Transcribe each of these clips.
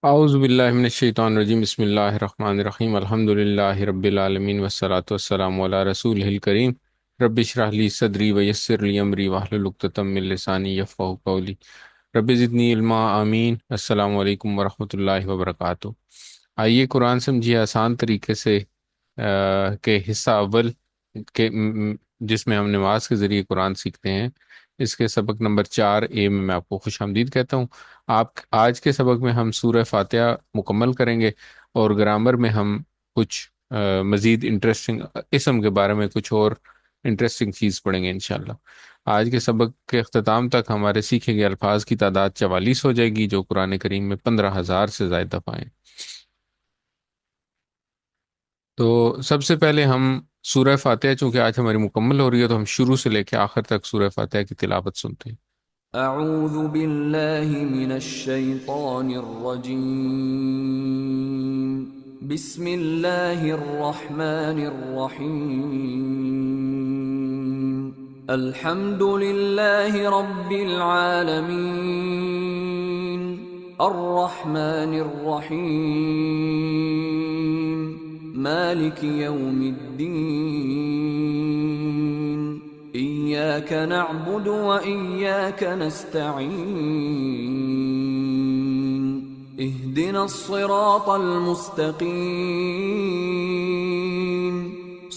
اعوذ باللہ من الشیطان الرجیم، بسم اللہ الرحمن الرحیم، الحمد للہ رب العالمین والصلاة والسلام علی رسول الکریم، رب اشرح لی صدری ویسر لی امری واحلل عقدۃ من لسانی یفقہوا قولی، رب زدنی علما، آمین۔ السلام علیکم ورحمۃ اللہ وبرکاتہ۔ آئیے قرآن سمجھیے آسان طریقے سے کے حصہ اول کے جس میں ہم نماز کے ذریعے قرآن سیکھتے ہیں، اس کے سبق نمبر 4A میں آپ کو خوش آمدید کہتا ہوں۔ آپ آج کے سبق میں ہم سورہ فاتحہ مکمل کریں گے، اور گرامر میں ہم کچھ مزید انٹرسٹنگ اسم کے بارے میں کچھ اور انٹرسٹنگ چیز پڑھیں گے انشاءاللہ۔ آج کے سبق کے اختتام تک ہمارے سیکھے گئے الفاظ کی تعداد 44 ہو جائے گی، جو قرآن کریم میں 15,000 سے زائد دفعہ ہیں۔ تو سب سے پہلے ہم سورہ فاتحہ، چونکہ آج ہماری مکمل ہو رہی ہے، تو ہم شروع سے لے کے آخر تک سورہ فاتحہ کی تلاوت سنتے ہیں۔ اعوذ باللہ من الشیطان الرجیم، بسم اللہ الرحمن الرحیم، الحمد للہ رب العالمین، الرحمن الرحیم، مالک یوم الدین، إياك نعبد وإياك نستعين، اهدنا الصراط المستقيم،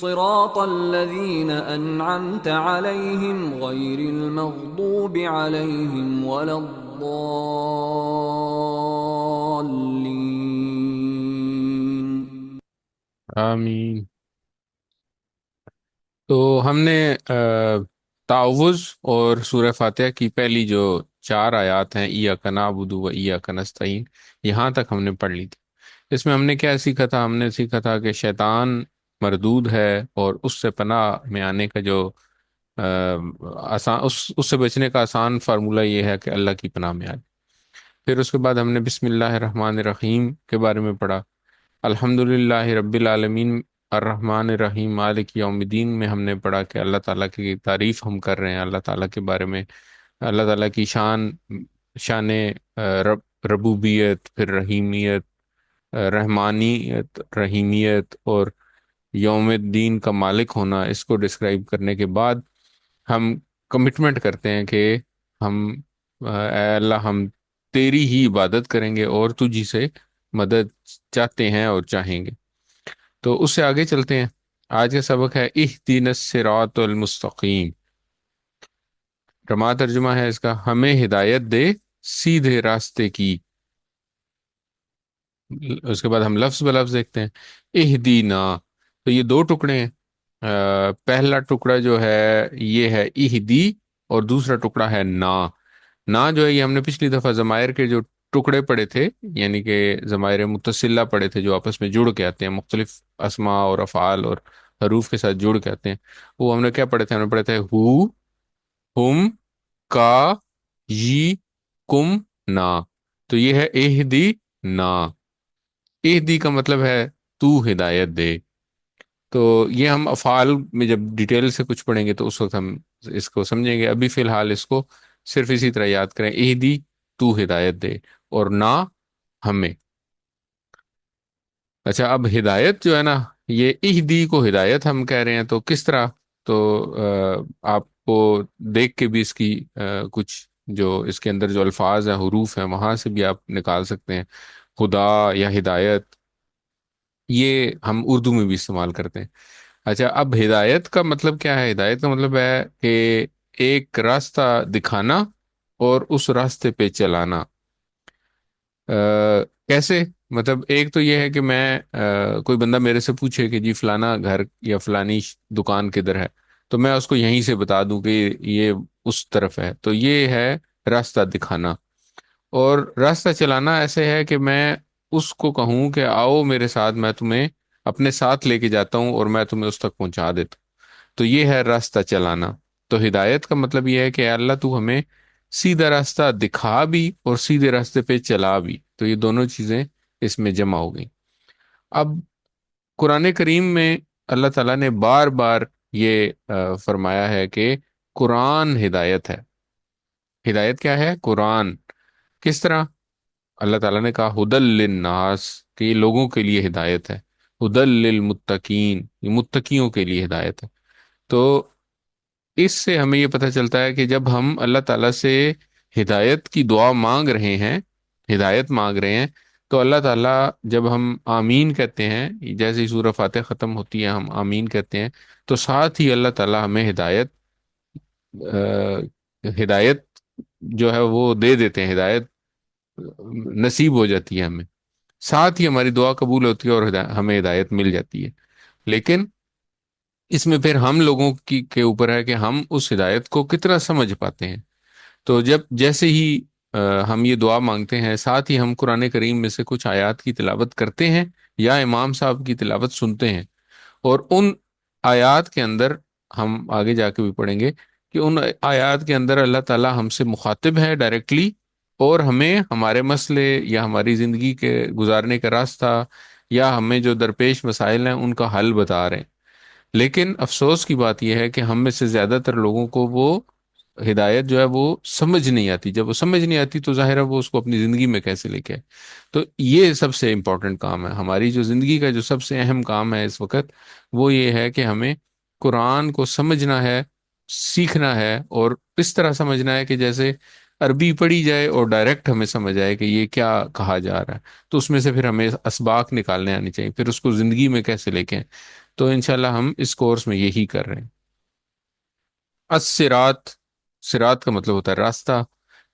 صراط الذين أنعمت عليهم غير المغضوب عليهم ولا الضالين۔ آمین۔ تو ہم نے تعوذ اور سورہ فاتحہ کی پہلی جو 4 آیات ہیں، ایاک نعبد و ایاک نستعین، یہاں تک ہم نے پڑھ لی تھی۔ اس میں ہم نے کیا سیکھا تھا؟ ہم نے سیکھا تھا کہ شیطان مردود ہے، اور اس سے پناہ میں آنے کا جو آسان اس سے بچنے کا آسان فارمولہ یہ ہے کہ اللہ کی پناہ میں آئے۔ پھر اس کے بعد ہم نے بسم اللہ الرحمن الرحیم کے بارے میں پڑھا۔ الحمد للہ رب العالمین الرحمن الرحیم مالک یوم الدین میں ہم نے پڑھا کہ اللہ تعالیٰ کی تعریف ہم کر رہے ہیں، اللہ تعالیٰ کے بارے میں، اللہ تعالیٰ کی شان ربوبیت، پھر رحیمیت، رحمانیت، رحیمیت، اور یوم الدین کا مالک ہونا، اس کو ڈسکرائب کرنے کے بعد ہم کمٹمنٹ کرتے ہیں کہ ہم اے اللہ، ہم تیری ہی عبادت کریں گے اور تجھی سے مدد چاہتے ہیں اور چاہیں گے۔ تو اس سے آگے چلتے ہیں۔ آج کا سبق ہے اہدنا الصراط المستقیم۔ رما ترجمہ ہے اس کا، ہمیں ہدایت دے سیدھے راستے کی۔ اس کے بعد ہم لفظ بلفظ دیکھتے ہیں۔ اہدینا، تو یہ دو ٹکڑے ہیں۔ پہلا ٹکڑا جو ہے یہ ہے اہدی، اور دوسرا ٹکڑا ہے نا۔ نا جو ہے یہ ہم نے پچھلی دفعہ ضمائر کے جو ٹکڑے پڑے تھے، یعنی کہ ضمائر متصلہ پڑے تھے جو آپس میں جڑ کے آتے ہیں، مختلف اسماء اور افعال اور حروف کے ساتھ جڑ کے آتے ہیں، وہ ہم نے کیا پڑھے تھے؟ ہم نے پڑھے تھے ہو، ہم، کا، یی، کم، نا۔ تو یہ ہے اہدی نا۔ اہدی کا مطلب ہے تو ہدایت دے۔ تو یہ ہم افعال میں جب ڈیٹیل سے کچھ پڑھیں گے تو اس وقت ہم اس کو سمجھیں گے۔ ابھی فی الحال اس کو صرف اسی طرح یاد کریں، اہدی تو ہدایت دے، اور نا ہمیں۔ اچھا، اب ہدایت جو ہے نا، یہ اہدی کو ہدایت ہم کہہ رہے ہیں، تو کس طرح؟ تو آپ کو دیکھ کے بھی اس کی کچھ جو اس کے اندر جو الفاظ ہیں، حروف ہیں، وہاں سے بھی آپ نکال سکتے ہیں۔ خدا یا ہدایت، یہ ہم اردو میں بھی استعمال کرتے ہیں۔ اچھا، اب ہدایت کا مطلب کیا ہے؟ ہدایت کا مطلب ہے کہ ایک راستہ دکھانا اور اس راستے پہ چلانا۔ کیسے؟ مطلب ایک تو یہ ہے کہ میں کوئی بندہ میرے سے پوچھے کہ جی فلانا گھر یا فلانی دکان کدھر ہے، تو میں اس کو یہیں سے بتا دوں کہ یہ اس طرف ہے، تو یہ ہے راستہ دکھانا۔ اور راستہ چلانا ایسے ہے کہ میں اس کو کہوں کہ آؤ میرے ساتھ، میں تمہیں اپنے ساتھ لے کے جاتا ہوں اور میں تمہیں اس تک پہنچا دیتا ہوں، تو یہ ہے راستہ چلانا۔ تو ہدایت کا مطلب یہ ہے کہ اے اللہ تو ہمیں سیدھا راستہ دکھا بھی اور سیدھے راستے پہ چلا بھی، تو یہ دونوں چیزیں اس میں جمع ہو گئی۔ اب قرآن کریم میں اللہ تعالیٰ نے بار بار یہ فرمایا ہے کہ قرآن ہدایت ہے۔ ہدایت کیا ہے؟ قرآن۔ کس طرح؟ اللہ تعالیٰ نے کہا ہدل للناس، کہ یہ لوگوں کے لیے ہدایت ہے، ہدل للمتقین، یہ متقیوں کے لیے ہدایت ہے۔ تو اس سے ہمیں یہ پتہ چلتا ہے کہ جب ہم اللہ تعالیٰ سے ہدایت کی دعا مانگ رہے ہیں، ہدایت مانگ رہے ہیں، تو اللہ تعالیٰ جب ہم آمین کہتے ہیں، جیسے ہی سورہ فاتح ختم ہوتی ہے ہم آمین کہتے ہیں، تو ساتھ ہی اللہ تعالیٰ ہمیں ہدایت جو ہے وہ دے دیتے ہیں، ہدایت نصیب ہو جاتی ہے ہمیں، ساتھ ہی ہماری دعا قبول ہوتی ہے اور ہمیں ہدایت مل جاتی ہے۔ لیکن اس میں پھر ہم لوگوں کی کے اوپر ہے کہ ہم اس ہدایت کو کتنا سمجھ پاتے ہیں۔ تو جب جیسے ہی ہم یہ دعا مانگتے ہیں، ساتھ ہی ہم قرآن کریم میں سے کچھ آیات کی تلاوت کرتے ہیں یا امام صاحب کی تلاوت سنتے ہیں، اور ان آیات کے اندر ہم آگے جا کے بھی پڑھیں گے کہ ان آیات کے اندر اللہ تعالیٰ ہم سے مخاطب ہے ڈائریکٹلی، اور ہمیں ہمارے مسئلے یا ہماری زندگی کے گزارنے کا راستہ یا ہمیں جو درپیش مسائل ہیں ان کا حل بتا رہے ہیں۔ لیکن افسوس کی بات یہ ہے کہ ہم میں سے زیادہ تر لوگوں کو وہ ہدایت جو ہے وہ سمجھ نہیں آتی۔ جب وہ سمجھ نہیں آتی تو ظاہر ہے وہ اس کو اپنی زندگی میں کیسے لے کے آئے۔ تو یہ سب سے امپورٹنٹ کام ہے، ہماری جو زندگی کا جو سب سے اہم کام ہے اس وقت، وہ یہ ہے کہ ہمیں قرآن کو سمجھنا ہے، سیکھنا ہے، اور اس طرح سمجھنا ہے کہ جیسے عربی پڑھی جائے اور ڈائریکٹ ہمیں سمجھ آئے کہ یہ کیا کہا جا رہا ہے۔ تو اس میں سے پھر ہمیں اسباق نکالنے آنی چاہیے، پھر اس کو زندگی میں کیسے لے کے آئیں۔ تو انشاءاللہ ہم اس کورس میں یہی کر رہے ہیں۔ الصراط، صراط کا مطلب ہوتا ہے راستہ۔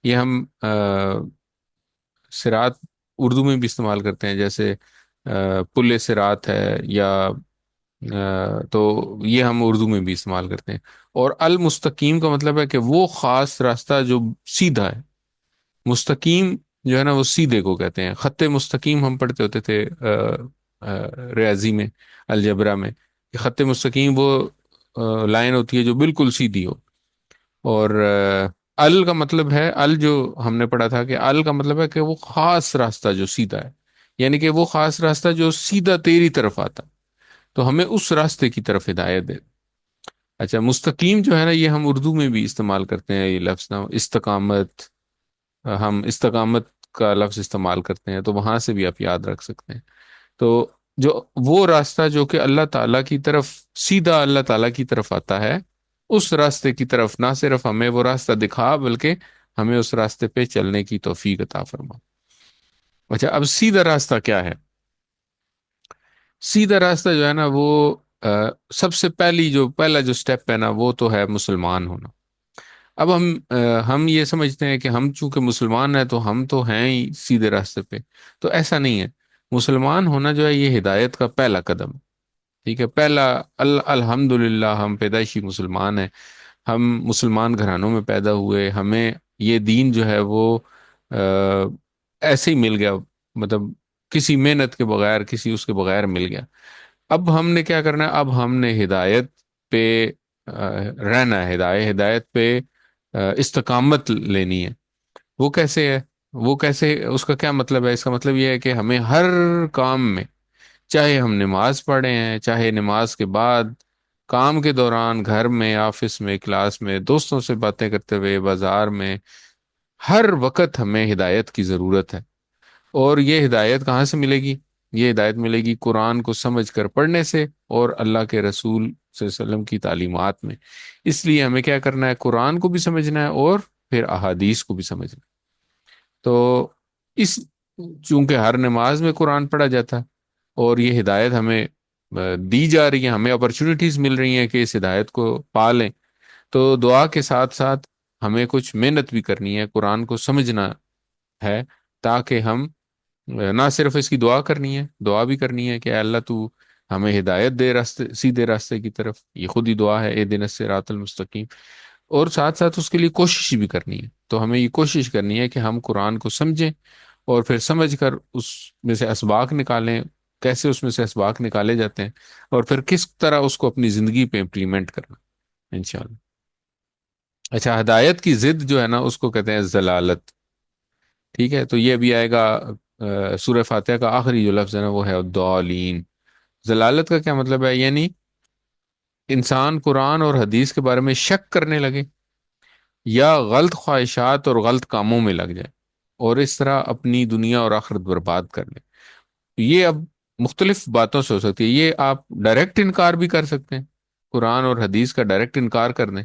یہ ہم صراط اردو میں بھی استعمال کرتے ہیں، جیسے پل صراط ہے، یا تو یہ ہم اردو میں بھی استعمال کرتے ہیں۔ اور المستقیم کا مطلب ہے کہ وہ خاص راستہ جو سیدھا ہے۔ مستقیم جو ہے نا وہ سیدھے کو کہتے ہیں۔ خط مستقیم ہم پڑھتے ہوتے تھے ریاضی میں، الجبرا میں، کہ خط مستقیم وہ لائن ہوتی ہے جو بالکل سیدھی ہو۔ اور ال کا مطلب ہے، ال جو ہم نے پڑھا تھا کہ ال کا مطلب ہے کہ وہ خاص راستہ جو سیدھا ہے، یعنی کہ وہ خاص راستہ جو سیدھا تیری طرف آتا، تو ہمیں اس راستے کی طرف ہدایت دے۔ اچھا، مستقیم جو ہے نا یہ ہم اردو میں بھی استعمال کرتے ہیں، یہ لفظ نا استقامت، ہم استقامت کا لفظ استعمال کرتے ہیں، تو وہاں سے بھی آپ یاد رکھ سکتے ہیں۔ تو جو وہ راستہ جو کہ اللہ تعالیٰ کی طرف، سیدھا اللہ تعالیٰ کی طرف آتا ہے، اس راستے کی طرف نہ صرف ہمیں وہ راستہ دکھا، بلکہ ہمیں اس راستے پہ چلنے کی توفیق عطا فرما۔ اچھا، اب سیدھا راستہ کیا ہے؟ سیدھا راستہ جو ہے نا وہ سب سے پہلا جو سٹیپ ہے نا وہ تو ہے مسلمان ہونا۔ اب ہم یہ سمجھتے ہیں کہ ہم چونکہ مسلمان ہیں تو ہم تو ہیں ہی سیدھے راستے پہ، تو ایسا نہیں ہے۔ مسلمان ہونا جو ہے یہ ہدایت کا پہلا قدم ہے، ٹھیک ہے؟ پہلا الحمدللہ ہم پیدائشی مسلمان ہیں، ہم مسلمان گھرانوں میں پیدا ہوئے، ہمیں یہ دین جو ہے وہ ایسے ہی مل گیا، مطلب کسی محنت کے بغیر، کسی اس کے بغیر مل گیا۔ اب ہم نے کیا کرنا ہے؟ اب ہم نے ہدایت پہ رہنا ہے، ہدایت پہ استقامت لینی ہے۔ وہ کیسے ہے؟ وہ کیسے، اس کا کیا مطلب ہے؟ اس کا مطلب یہ ہے کہ ہمیں ہر کام میں، چاہے ہم نماز پڑھے ہیں، چاہے نماز کے بعد، کام کے دوران، گھر میں، آفس میں، کلاس میں، دوستوں سے باتیں کرتے ہوئے، بازار میں، ہر وقت ہمیں ہدایت کی ضرورت ہے۔ اور یہ ہدایت کہاں سے ملے گی؟ یہ ہدایت ملے گی قرآن کو سمجھ کر پڑھنے سے، اور اللہ کے رسول صلی اللہ علیہ وسلم کی تعلیمات میں۔ اس لیے ہمیں کیا کرنا ہے؟ قرآن کو بھی سمجھنا ہے اور پھر احادیث کو بھی سمجھنا ہے۔ تو اس چونکہ ہر نماز میں قرآن پڑھا جاتا ہے، اور یہ ہدایت ہمیں دی جا رہی ہے، ہمیں اپرچونٹیز مل رہی ہیں کہ اس ہدایت کو پا لیں، تو دعا کے ساتھ ساتھ ہمیں کچھ محنت بھی کرنی ہے، قرآن کو سمجھنا ہے، تاکہ ہم نہ صرف اس کی دعا کرنی ہے، دعا بھی کرنی ہے کہ اے اللہ تو ہمیں ہدایت دے راستے، سیدھے راستے کی طرف، یہ خود ہی دعا ہے، اہدنا الصراط المستقیم۔ اور ساتھ ساتھ اس کے لیے کوشش بھی کرنی ہے، تو ہمیں یہ کوشش کرنی ہے کہ ہم قرآن کو سمجھیں، اور پھر سمجھ کر اس میں سے اسباق نکالیں، کیسے اس میں سے اسباق نکالے جاتے ہیں، اور پھر کس طرح اس کو اپنی زندگی پہ امپلیمنٹ کرنا، انشاءاللہ۔ اچھا، ہدایت کی ضد جو ہے نا اس کو کہتے ہیں ضلالت، ٹھیک ہے؟ تو یہ بھی آئے گا سورہ فاتحہ کا آخری جو لفظ ہے نا وہ ہے الضالین۔ ضلالت کا کیا مطلب ہے؟ یعنی انسان قرآن اور حدیث کے بارے میں شک کرنے لگے، یا غلط خواہشات اور غلط کاموں میں لگ جائے۔ اور اس طرح اپنی دنیا اور آخرت برباد کر لیں. یہ اب مختلف باتوں سے ہو سکتی ہے. یہ آپ ڈائریکٹ انکار بھی کر سکتے ہیں، قرآن اور حدیث کا ڈائریکٹ انکار کر دیں،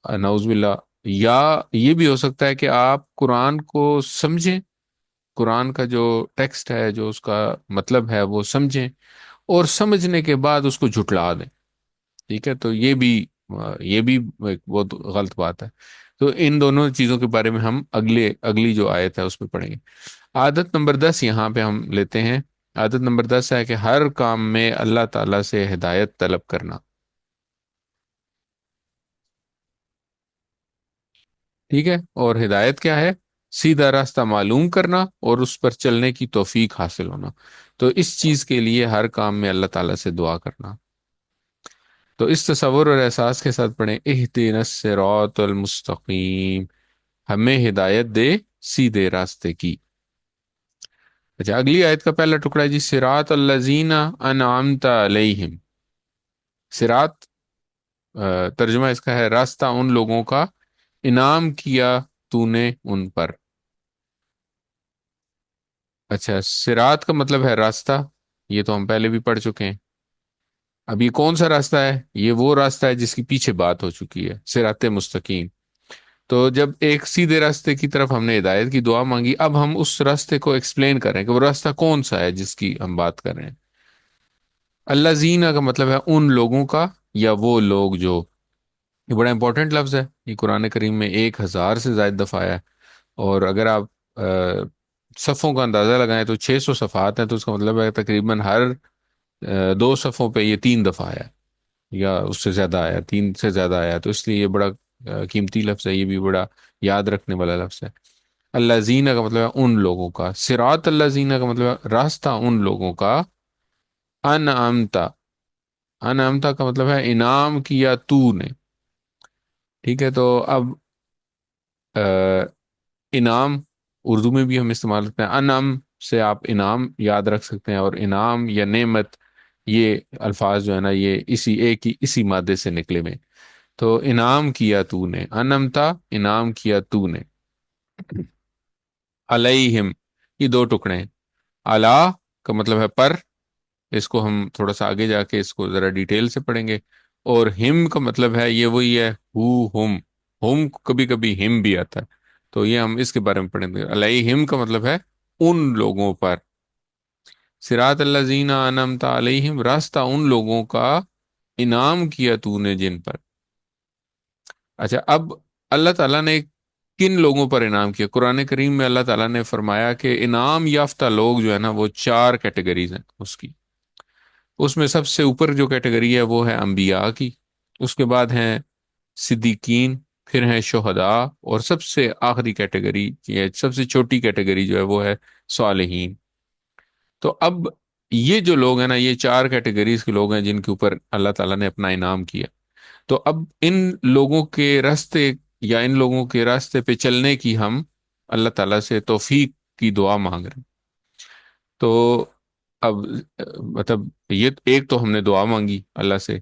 نعوذ باللہ. یا یہ بھی ہو سکتا ہے کہ آپ قرآن کو سمجھیں، قرآن کا جو ٹیکسٹ ہے، جو اس کا مطلب ہے وہ سمجھیں، اور سمجھنے کے بعد اس کو جھٹلا دیں. ٹھیک ہے، تو یہ بھی ایک بہت غلط بات ہے. تو ان دونوں چیزوں کے بارے میں ہم اگلی جو آیت ہے اس پہ پڑھیں گے. عادت نمبر 10 یہاں پہ ہم لیتے ہیں. عادت نمبر 10 ہے کہ ہر کام میں اللہ تعالیٰ سے ہدایت طلب کرنا. ٹھیک ہے، اور ہدایت کیا ہے؟ سیدھا راستہ معلوم کرنا اور اس پر چلنے کی توفیق حاصل ہونا. تو اس چیز کے لیے ہر کام میں اللہ تعالیٰ سے دعا کرنا. تو اس تصور اور احساس کے ساتھ پڑھیں، اہدنا الصراط المستقیم، ہمیں ہدایت دے سیدھے راستے کی. اچھا، اگلی آیت کا پہلا ٹکڑا ہے جی، صراط الذین انعمت علیہم. صراط ترجمہ اس کا ہے راستہ ان لوگوں کا انعام کیا تو نے ان پر. اچھا، صراط کا مطلب ہے راستہ، یہ تو ہم پہلے بھی پڑھ چکے ہیں. اب یہ کون سا راستہ ہے؟ یہ وہ راستہ ہے جس کی پیچھے بات ہو چکی ہے، صراط مستقیم. تو جب ایک سیدھے راستے کی طرف ہم نے ہدایت کی دعا مانگی، اب ہم اس راستے کو ایکسپلین کریں کہ وہ راستہ کون سا ہے جس کی ہم بات کر رہے ہیں. اللہ زینہ کا مطلب ہے ان لوگوں کا، یا وہ لوگ جو. یہ بڑا امپورٹنٹ لفظ ہے، یہ قرآن کریم میں 1,000 سے زائد دفعہ آیا ہے. اور اگر آپ صفوں کا اندازہ لگائیں تو 600 صفحات ہیں، تو اس کا مطلب ہے تقریباً ہر 2 صفوں پہ یہ 3 دفعہ آیا، یا اس سے زیادہ آیا، 3 سے زیادہ آیا. تو اس لیے یہ بڑا قیمتی لفظ ہے، یہ بھی بڑا یاد رکھنے والا لفظ ہے. اللہ زینہ کا مطلب ہے ان لوگوں کا، صراط اللہ زینہ کا مطلب ہے راستہ ان لوگوں کا. انعمتا، انعمتا کا مطلب ہے انعام کیا تو نے. ٹھیک ہے، تو اب انعام اردو میں بھی ہم استعمال کرتے ہیں. انعم سے آپ انعام یاد رکھ سکتے ہیں، اور انعام یا نعمت، یہ الفاظ جو ہے نا یہ اسی مادے سے نکلے ہوئے. تو انعام کیا تو نے، انعمتا انعام کیا تو نے. علیہم، یہ 2 ٹکڑے ہیں. الا کا مطلب ہے پر، اس کو ہم تھوڑا سا آگے جا کے اس کو ذرا ڈیٹیل سے پڑھیں گے. اور ہم کا مطلب ہے یہ وہی ہے ہم کبھی کبھی ہم بھی آتا ہے، تو یہ ہم اس کے بارے میں پڑھیں گے. علیہم کا مطلب ہے ان لوگوں پر. صراط الذین انعمت علیہم، راستہ ان لوگوں کا انعام کیا تو نے جن پر. اچھا، اب اللہ تعالیٰ نے کن لوگوں پر انعام کیا؟ قرآن کریم میں اللہ تعالیٰ نے فرمایا کہ انعام یافتہ لوگ جو ہے نا وہ 4 کیٹیگریز ہیں اس کی. اس میں سب سے اوپر جو کیٹیگری ہے وہ ہے انبیاء کی، اس کے بعد ہیں صدیقین، پھر ہیں شہداء، اور سب سے آخری کیٹیگری یہ سب سے چھوٹی کیٹیگری جو ہے وہ ہے صالحین. تو اب یہ جو لوگ ہیں نا، یہ 4 کیٹیگریز کے لوگ ہیں جن کے اوپر اللہ تعالیٰ نے اپنا انعام کیا. تو اب ان لوگوں کے راستے، یا ان لوگوں کے راستے پہ چلنے کی ہم اللہ تعالیٰ سے توفیق کی دعا مانگ رہے ہیں. تو اب مطلب یہ ایک تو ہم نے دعا مانگی اللہ سے،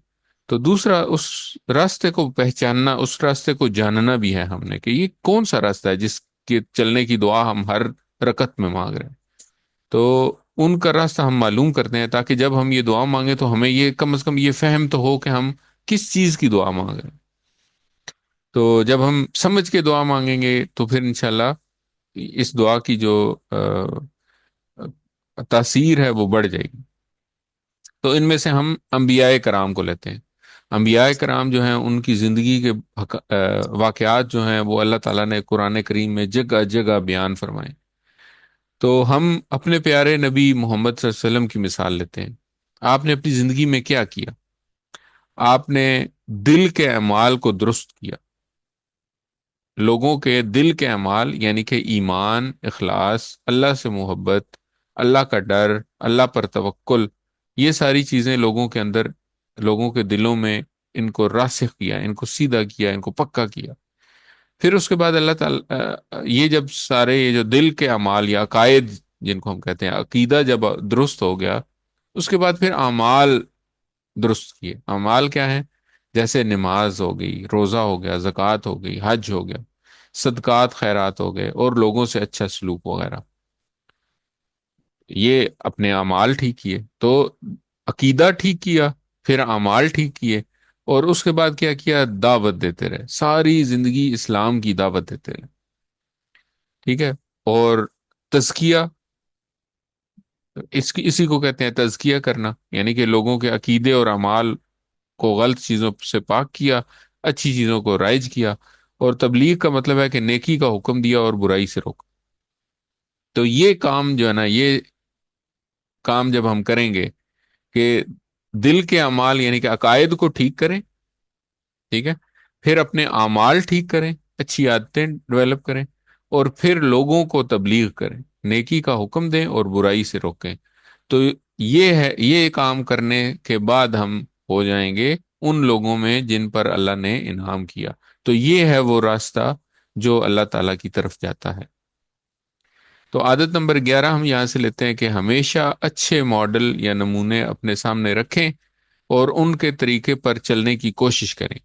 تو دوسرا اس راستے کو پہچاننا، اس راستے کو جاننا بھی ہے ہم نے کہ یہ کون سا راستہ ہے جس کے چلنے کی دعا ہم ہر رکعت میں مانگ رہے ہیں. تو ان کا راستہ ہم معلوم کرتے ہیں تاکہ جب ہم یہ دعا مانگیں تو ہمیں یہ کم از کم یہ فہم تو ہو کہ ہم کس چیز کی دعا مانگ رہے ہیں. تو جب ہم سمجھ کے دعا مانگیں گے تو پھر انشاءاللہ اس دعا کی جو تاثیر ہے وہ بڑھ جائے گی. تو ان میں سے ہم انبیاء کرام کو لیتے ہیں. انبیاء کرام جو ہیں ان کی زندگی کے واقعات جو ہیں وہ اللہ تعالیٰ نے قرآن کریم میں جگہ جگہ بیان فرمائے. تو ہم اپنے پیارے نبی محمد صلی اللہ علیہ وسلم کی مثال لیتے ہیں. آپ نے اپنی زندگی میں کیا کیا؟ آپ نے دل کے اعمال کو درست کیا. لوگوں کے دل کے اعمال یعنی کہ ایمان، اخلاص، اللہ سے محبت، اللہ کا ڈر، اللہ پر توکل، یہ ساری چیزیں لوگوں کے اندر، لوگوں کے دلوں میں ان کو راسخ کیا، ان کو سیدھا کیا، ان کو پکا کیا. پھر اس کے بعد اللہ تعالی یہ جب سارے یہ جو دل کے اعمال یا عقائد جن کو ہم کہتے ہیں، عقیدہ جب درست ہو گیا، اس کے بعد پھر اعمال درست کیے. اعمال کیا ہیں؟ جیسے نماز ہو گئی، روزہ ہو گیا، زکوٰۃ ہو گئی، حج ہو گیا. صدقات خیرات ہو گئے، اور لوگوں سے اچھا سلوک وغیرہ، یہ اپنے اعمال ٹھیک کیے تو عقیدہ ٹھیک کیا، پھر اعمال ٹھیک کیے، اور اس کے بعد کیا کیا؟ دعوت دیتے رہے، ساری زندگی اسلام کی دعوت دیتے رہے، ٹھیک ہے؟ اور تزکیہ، اسی کو کہتے ہیں تزکیہ کرنا، یعنی کہ لوگوں کے عقیدے اور اعمال کو غلط چیزوں سے پاک کیا، اچھی چیزوں کو رائج کیا، اور تبلیغ کا مطلب ہے کہ نیکی کا حکم دیا اور برائی سے روکا۔ تو یہ کام جو ہے نا، یہ کام جب ہم کریں گے کہ دل کے اعمال یعنی کہ عقائد کو ٹھیک کریں، ٹھیک ہے، پھر اپنے اعمال ٹھیک کریں، اچھی عادتیں ڈیولپ کریں، اور پھر لوگوں کو تبلیغ کریں، نیکی کا حکم دیں اور برائی سے روکیں، تو یہ ہے، یہ کام کرنے کے بعد ہم ہو جائیں گے ان لوگوں میں جن پر اللہ نے انعام کیا۔ تو یہ ہے وہ راستہ جو اللہ تعالیٰ کی طرف جاتا ہے۔ تو عادت نمبر 11 ہم یہاں سے لیتے ہیں کہ ہمیشہ اچھے ماڈل یا نمونے اپنے سامنے رکھیں اور ان کے طریقے پر چلنے کی کوشش کریں۔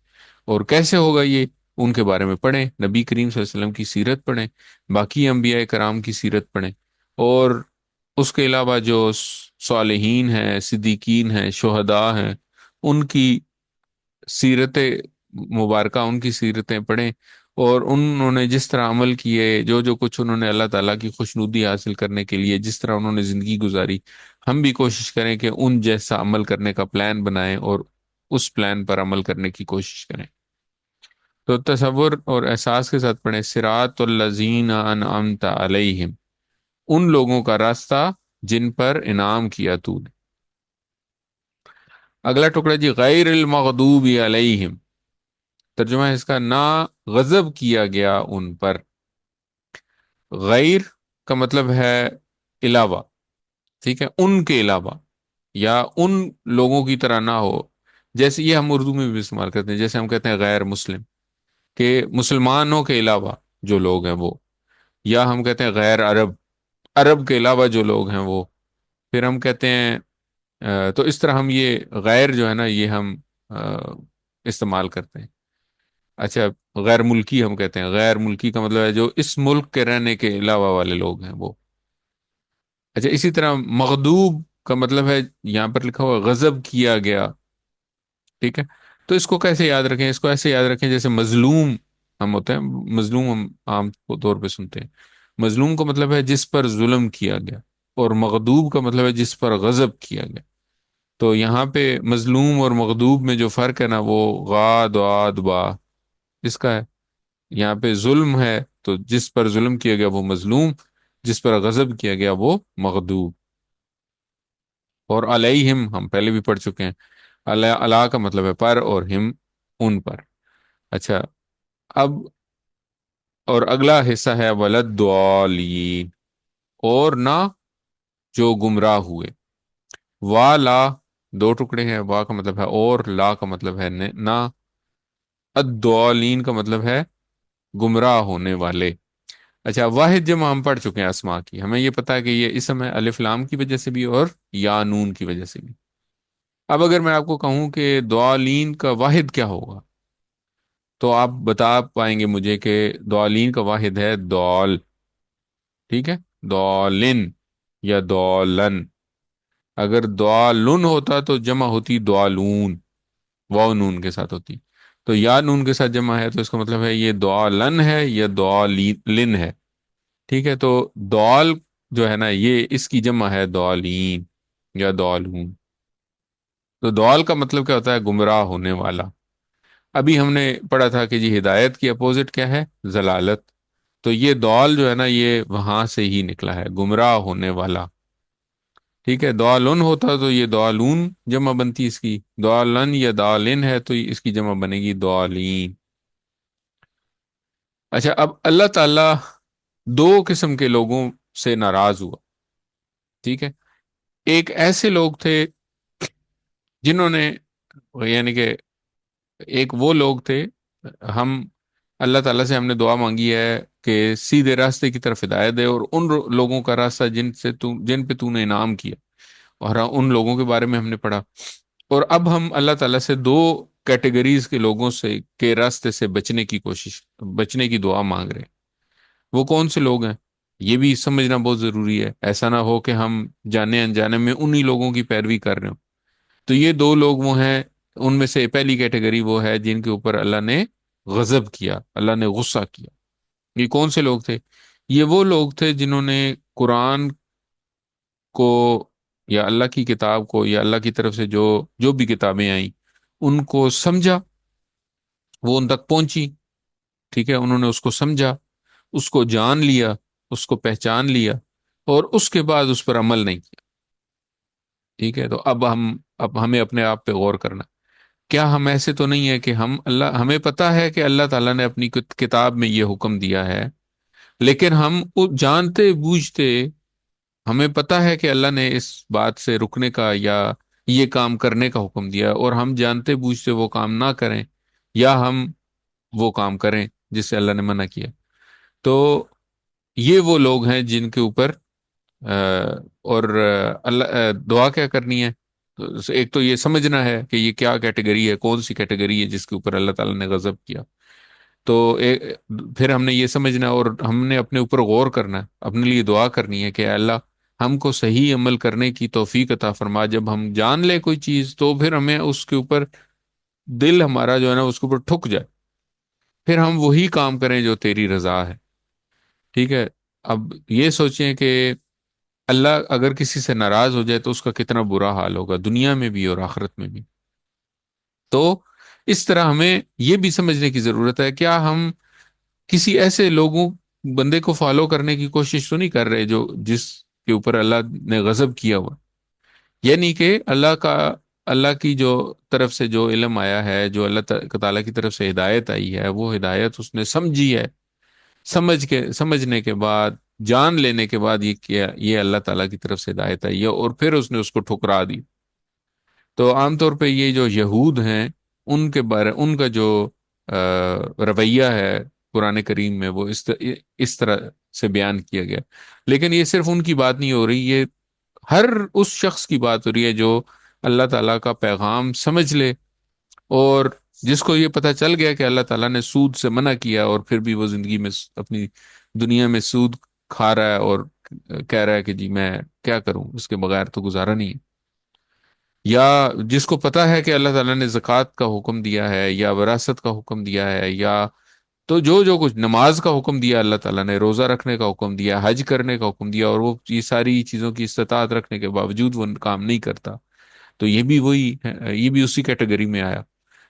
اور کیسے ہوگا یہ؟ ان کے بارے میں پڑھیں، نبی کریم صلی اللہ علیہ وسلم کی سیرت پڑھیں، باقی انبیاء کرام کی سیرت پڑھیں، اور اس کے علاوہ جو صالحین ہیں، صدیقین ہیں، شہداء ہیں، ان کی سیرتیں مبارکہ، ان کی سیرتیں پڑھیں، اور انہوں نے جس طرح عمل کیے، جو جو کچھ انہوں نے اللہ تعالیٰ کی خوشنودی حاصل کرنے کے لیے جس طرح انہوں نے زندگی گزاری، ہم بھی کوشش کریں کہ ان جیسا عمل کرنے کا پلان بنائیں اور اس پلان پر عمل کرنے کی کوشش کریں۔ تو تصور اور احساس کے ساتھ پڑھیں، صراط الذین انعمت علیہم، ان لوگوں کا راستہ جن پر انعام کیا تو نے۔ اگلا ٹکڑا جی، غیر المغضوب علیہم، ترجمہ ہے اس کا، نہ غضب کیا گیا ان پر۔ غیر کا مطلب ہے علاوہ، ٹھیک ہے، ان کے علاوہ، یا ان لوگوں کی طرح نہ ہو، جیسے یہ ہم اردو میں بھی استعمال کرتے ہیں، جیسے ہم کہتے ہیں غیر مسلم، کہ مسلمانوں کے علاوہ جو لوگ ہیں وہ، یا ہم کہتے ہیں غیر عرب، عرب کے علاوہ جو لوگ ہیں وہ، پھر ہم کہتے ہیں تو اس طرح ہم یہ غیر جو ہے نا، یہ ہم استعمال کرتے ہیں۔ اچھا، غیر ملکی ہم کہتے ہیں، غیر ملکی کا مطلب ہے جو اس ملک کے رہنے کے علاوہ والے لوگ ہیں وہ۔ اچھا، اسی طرح مغضوب کا مطلب ہے، یہاں پر لکھا ہوا غضب کیا گیا، ٹھیک ہے؟ تو اس کو کیسے یاد رکھیں؟ اس کو ایسے یاد رکھیں جیسے مظلوم ہم ہوتے ہیں، مظلوم ہم عام طور پہ سنتے ہیں، مظلوم کا مطلب ہے جس پر ظلم کیا گیا، اور مغضوب کا مطلب ہے جس پر غضب کیا گیا۔ تو یہاں پہ مظلوم اور مغضوب میں جو فرق ہے نا، وہ غاد واد با اس کا ہے۔ یہاں پہ ظلم ہے تو جس پر ظلم کیا گیا وہ مظلوم، جس پر غضب کیا گیا وہ مغضوب۔ اور علیہم ہم پہلے بھی پڑھ چکے ہیں، اللہ کا مطلب ہے پر، اور ہم ان پر۔ اچھا، اب اور اگلا حصہ ہے ولدالین، اور نہ جو گمراہ ہوئے۔ وا لا دو ٹکڑے ہیں، وا کا مطلب ہے اور، لا کا مطلب ہے نہ، الضالین کا مطلب ہے گمراہ ہونے والے۔ اچھا، واحد جمع ہم پڑھ چکے ہیں اسماء کی، ہمیں یہ پتا ہے کہ یہ اسم ہے الف لام کی وجہ سے بھی اور یا نون کی وجہ سے بھی۔ اب اگر میں آپ کو کہوں کہ ضالین کا واحد کیا ہوگا، تو آپ بتا پائیں گے مجھے کہ ضالین کا واحد ہے ضال، ٹھیک ہے، ضالن یا ضالن۔ اگر ضالن ہوتا تو جمع ہوتی ضالون، واو نون کے ساتھ ہوتی، تو یا نون کے ساتھ جمع ہے تو اس کا مطلب ہے یہ ضالن ہے یا ضالن ہے، ٹھیک ہے؟ تو ضال جو ہے نا، یہ اس کی جمع ہے ضالین یا ضالون۔ تو ضال کا مطلب کیا ہوتا ہے؟ گمراہ ہونے والا۔ ابھی ہم نے پڑھا تھا کہ جی ہدایت کی اپوزٹ کیا ہے؟ ضلالت۔ تو یہ ضال جو ہے نا، یہ وہاں سے ہی نکلا ہے، گمراہ ہونے والا، ٹھیک ہے؟ ضالن ہوتا تو یہ ضالون جمع بنتی اس کی، ضالن یا ضالن ہے تو اس کی جمع بنے گی ضالین۔ اچھا، اب اللہ تعالیٰ دو قسم کے لوگوں سے ناراض ہوا، ٹھیک ہے؟ ایک ایسے لوگ تھے جنہوں نے، یعنی کہ ایک وہ لوگ تھے، ہم اللہ تعالیٰ سے ہم نے دعا مانگی ہے کہ سیدھے راستے کی طرف ہدایت دے، اور ان لوگوں کا راستہ جن پہ تو نے انعام کیا، اور ان لوگوں کے بارے میں ہم نے پڑھا۔ اور اب ہم اللہ تعالیٰ سے دو کیٹیگریز کے لوگوں سے کے راستے سے بچنے کی دعا مانگ رہے ہیں۔ وہ کون سے لوگ ہیں، یہ بھی سمجھنا بہت ضروری ہے، ایسا نہ ہو کہ ہم جانے انجانے میں انہی لوگوں کی پیروی کر رہے ہوں۔ تو یہ دو لوگ وہ ہیں، ان میں سے پہلی کیٹیگری وہ ہے جن کے اوپر اللہ نے غضب کیا، اللہ نے غصہ کیا۔ یہ کون سے لوگ تھے؟ یہ وہ لوگ تھے جنہوں نے قرآن کو یا اللہ کی کتاب کو یا اللہ کی طرف سے جو جو بھی کتابیں آئیں ان کو سمجھا، وہ ان تک پہنچی، ٹھیک ہے، انہوں نے اس کو سمجھا، اس کو جان لیا، اس کو پہچان لیا، اور اس کے بعد اس پر عمل نہیں کیا۔ ٹھیک ہے، تو اب ہمیں اپنے آپ پہ غور کرنا، کیا ہم ایسے تو نہیں ہے کہ ہمیں پتا ہے کہ اللہ تعالیٰ نے اپنی کتاب میں یہ حکم دیا ہے، لیکن ہم جانتے بوجھتے، ہمیں پتا ہے کہ اللہ نے اس بات سے رکنے کا یا یہ کام کرنے کا حکم دیا، اور ہم جانتے بوجھتے وہ کام نہ کریں، یا ہم وہ کام کریں جس سے اللہ نے منع کیا۔ تو یہ وہ لوگ ہیں جن کے اوپر اور اللہ دعا کیا کرنی ہے؟ تو ایک تو یہ سمجھنا ہے کہ یہ کیا کیٹیگری ہے، کون سی کیٹیگری ہے جس کے اوپر اللہ تعالیٰ نے غضب کیا۔ تو پھر ہم نے یہ سمجھنا اور ہم نے اپنے اوپر غور کرنا ہے، اپنے لیے دعا کرنی ہے کہ اے اللہ ہم کو صحیح عمل کرنے کی توفیق عطا فرما، جب ہم جان لے کوئی چیز تو پھر ہمیں اس کے اوپر دل ہمارا جو ہے نا اس کے اوپر ٹھک جائے، پھر ہم وہی کام کریں جو تیری رضا ہے۔ ٹھیک ہے، اب یہ سوچیں کہ اللہ اگر کسی سے ناراض ہو جائے تو اس کا کتنا برا حال ہوگا، دنیا میں بھی اور آخرت میں بھی۔ تو اس طرح ہمیں یہ بھی سمجھنے کی ضرورت ہے، کیا ہم کسی ایسے لوگوں بندے کو فالو کرنے کی کوشش تو نہیں کر رہے جو جس کے اوپر اللہ نے غضب کیا ہوا؟ یعنی کہ اللہ کی جو طرف سے جو علم آیا ہے، جو اللہ تعالیٰ کی طرف سے ہدایت آئی ہے، وہ ہدایت اس نے سمجھی ہے، سمجھنے کے بعد، جان لینے کے بعد یہ کیا، یہ اللہ تعالیٰ کی طرف سے ہدایت آئی ہے، اور پھر اس نے اس کو ٹھکرا دی۔ تو عام طور پہ یہ جو یہود ہیں، ان کا جو رویہ ہے قرآن کریم میں، وہ اس طرح سے بیان کیا گیا۔ لیکن یہ صرف ان کی بات نہیں ہو رہی، یہ ہر اس شخص کی بات ہو رہی ہے جو اللہ تعالیٰ کا پیغام سمجھ لے، اور جس کو یہ پتہ چل گیا کہ اللہ تعالیٰ نے سود سے منع کیا، اور پھر بھی وہ زندگی میں اپنی دنیا میں سود کھا رہا ہے، اور کہہ رہا ہے کہ جی میں کیا کروں، اس کے بغیر تو گزارا نہیں ہے۔ یا جس کو پتا ہے کہ اللہ تعالیٰ نے زکوٰۃ کا حکم دیا ہے، یا وراثت کا حکم دیا ہے، یا تو جو کچھ نماز کا حکم دیا اللہ تعالیٰ نے، روزہ رکھنے کا حکم دیا، حج کرنے کا حکم دیا، اور وہ یہ ساری چیزوں کی استطاعت رکھنے کے باوجود وہ کام نہیں کرتا، تو یہ بھی وہی ہے، یہ بھی اسی کیٹیگری میں آیا۔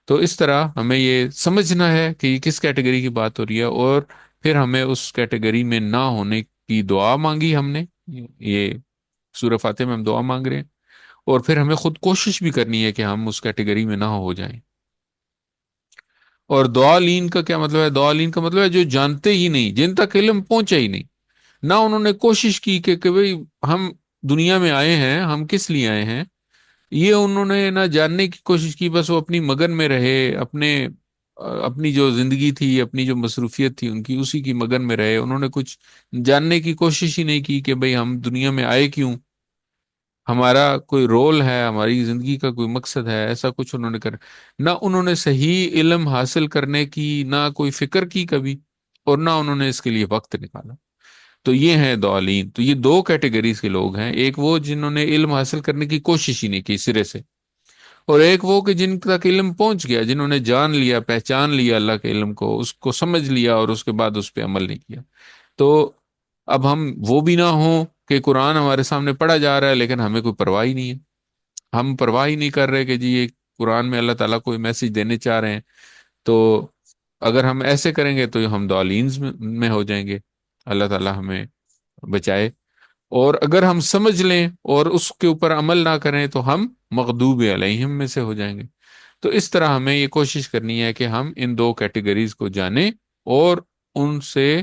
تو اس طرح ہمیں یہ سمجھنا ہے کہ یہ کس کیٹیگری کی بات ہو رہی ہے، اور پھر ہمیں اس کیٹیگری میں نہ ہونے کی دعا مانگی ہم نے، یہ سورہ فاتحہ میں ہم دعا مانگ رہے ہیں، اور پھر ہمیں خود کوشش بھی کرنی ہے کہ ہم اس کیٹیگری میں نہ ہو جائیں۔ اور دعا لین کا کیا مطلب ہے؟ دعا لین کا مطلب ہے جو جانتے ہی نہیں، جن تک علم پہنچا ہی نہیں، نہ انہوں نے کوشش کی کہ بھئی ہم دنیا میں آئے ہیں، ہم کس لیے آئے ہیں، یہ انہوں نے نہ جاننے کی کوشش کی، بس وہ اپنی مگن میں رہے، اپنی جو زندگی تھی، اپنی جو مصروفیت تھی ان کی، اسی کی مگن میں رہے، انہوں نے کچھ جاننے کی کوشش ہی نہیں کی کہ بھئی ہم دنیا میں آئے کیوں، ہمارا کوئی رول ہے، ہماری زندگی کا کوئی مقصد ہے، ایسا کچھ انہوں نے نہ انہوں نے صحیح علم حاصل کرنے کی نہ کوئی فکر کی کبھی، اور نہ انہوں نے اس کے لیے وقت نکالا۔ تو یہ ہیں دعالین۔ تو یہ دو کیٹیگریز کے لوگ ہیں، ایک وہ جنہوں نے علم حاصل کرنے کی کوشش ہی نہیں کی سرے سے، اور ایک وہ کہ جن تک علم پہنچ گیا، جنہوں نے جان لیا، پہچان لیا اللہ کے علم کو، اس کو سمجھ لیا، اور اس کے بعد اس پہ عمل نہیں کیا۔ تو اب ہم وہ بھی نہ ہوں کہ قرآن ہمارے سامنے پڑھا جا رہا ہے لیکن ہمیں کوئی پرواہ ہی نہیں ہے، ہم پرواہ ہی نہیں کر رہے کہ جی یہ قرآن میں اللہ تعالیٰ کوئی میسج دینے چاہ رہے ہیں۔ تو اگر ہم ایسے کریں گے تو ہم دعالینز میں ہو جائیں گے، اللہ تعالیٰ ہمیں بچائے۔ اور اگر ہم سمجھ لیں اور اس کے اوپر عمل نہ کریں تو ہم مغضوب علیہم میں سے ہو جائیں گے۔ تو اس طرح ہمیں یہ کوشش کرنی ہے کہ ہم ان دو کیٹیگریز کو جانیں، اور ان سے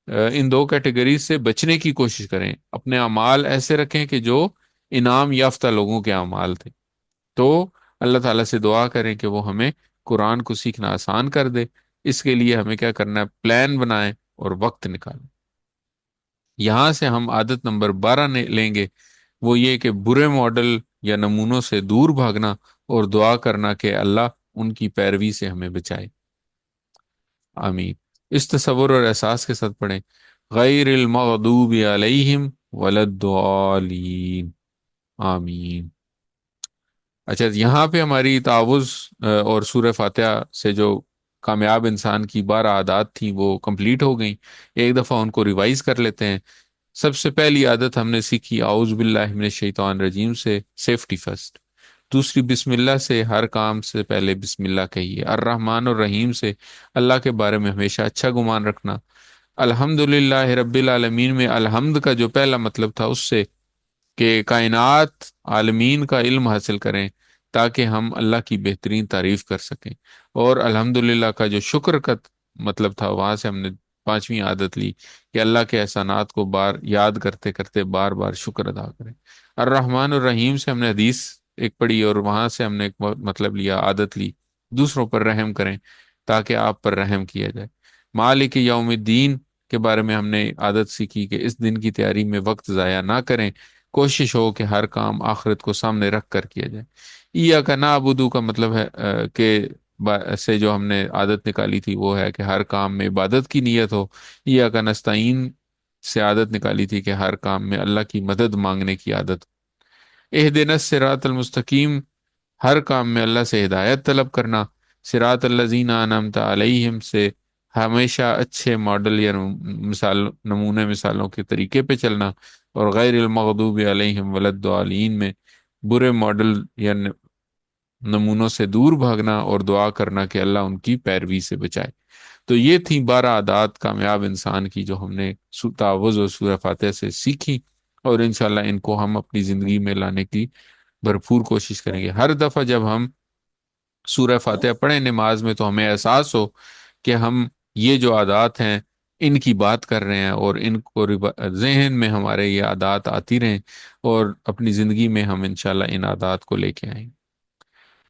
ان دو کیٹیگریز سے بچنے کی کوشش کریں، اپنے اعمال ایسے رکھیں کہ جو انعام یافتہ لوگوں کے اعمال تھے۔ تو اللہ تعالیٰ سے دعا کریں کہ وہ ہمیں قرآن کو سیکھنا آسان کر دے۔ اس کے لیے ہمیں کیا کرنا ہے؟ پلان بنائیں اور وقت نکالیں۔ یہاں سے ہم عادت نمبر 12 لیں گے، وہ یہ کہ برے ماڈل یا نمونوں سے دور بھاگنا، اور دعا کرنا کہ اللہ ان کی پیروی سے ہمیں بچائے، آمین۔ اس تصور اور احساس کے ساتھ پڑھیں، غیر المغضوب علیہم ولدالین، آمین۔ اچھا، یہاں پہ ہماری تعوذ اور سورہ فاتحہ سے جو کامیاب انسان کی 12 عادات تھیں وہ کمپلیٹ ہو گئیں۔ ایک دفعہ ان کو ریوائز کر لیتے ہیں۔ سب سے پہلی عادت ہم نے سیکھی اعوذ باللہ من الشیطان الرجیم سے، سیفٹی فرسٹ۔ دوسری، بسم اللہ سے ہر کام سے پہلے بسم اللہ کہیے۔ الرحمن الرحیم سے اللہ کے بارے میں ہمیشہ اچھا گمان رکھنا۔ الحمد رب العالمین میں الحمد کا جو پہلا مطلب تھا اس سے کہ کائنات عالمین کا علم حاصل کریں تاکہ ہم اللہ کی بہترین تعریف کر سکیں، اور الحمدللہ کا جو شکر کا مطلب تھا وہاں سے ہم نے پانچویں عادت لی کہ اللہ کے احسانات کو بار یاد کرتے کرتے بار بار شکر ادا کریں۔ الرحمن الرحیم سے ہم نے حدیث ایک پڑھی اور وہاں سے ہم نے ایک مطلب لیا، عادت لی، دوسروں پر رحم کریں تاکہ آپ پر رحم کیا جائے۔ مالک یوم الدین کے بارے میں ہم نے عادت سیکھی کہ اس دن کی تیاری میں وقت ضائع نہ کریں، کوشش ہو کہ ہر کام آخرت کو سامنے رکھ کر کیا جائے۔ ایاک نعبد کا مطلب ہے کہ سے جو ہم نے عادت نکالی تھی وہ ہے کہ ہر کام میں عبادت کی نیت ہو۔ ایاک نستعین سے عادت نکالی تھی کہ ہر کام میں اللہ کی مدد مانگنے کی عادت۔ اہدنا الصراط المستقیم، ہر کام میں اللہ سے ہدایت طلب کرنا۔ صراط الذین انعمت علیہم سے ہمیشہ اچھے ماڈل یا مثال نمونے مثالوں کے طریقے پہ چلنا، اور غیر المغضوب علیہم ولدالین میں برے ماڈل یا نمونوں سے دور بھاگنا اور دعا کرنا کہ اللہ ان کی پیروی سے بچائے۔ تو یہ تھیں 12 عادات کامیاب انسان کی جو ہم نے تعوذ اور سورہ فاتحہ سے سیکھی، اور انشاءاللہ ان کو ہم اپنی زندگی میں لانے کی بھرپور کوشش کریں گے۔ ہر دفعہ جب ہم سورہ فاتحہ پڑھیں نماز میں تو ہمیں احساس ہو کہ ہم یہ جو عادات ہیں ان کی بات کر رہے ہیں، اور ان کو ذہن میں ہمارے یہ عادات آتی رہیں، اور اپنی زندگی میں ہم انشاءاللہ ان عادات کو لے کے آئیں۔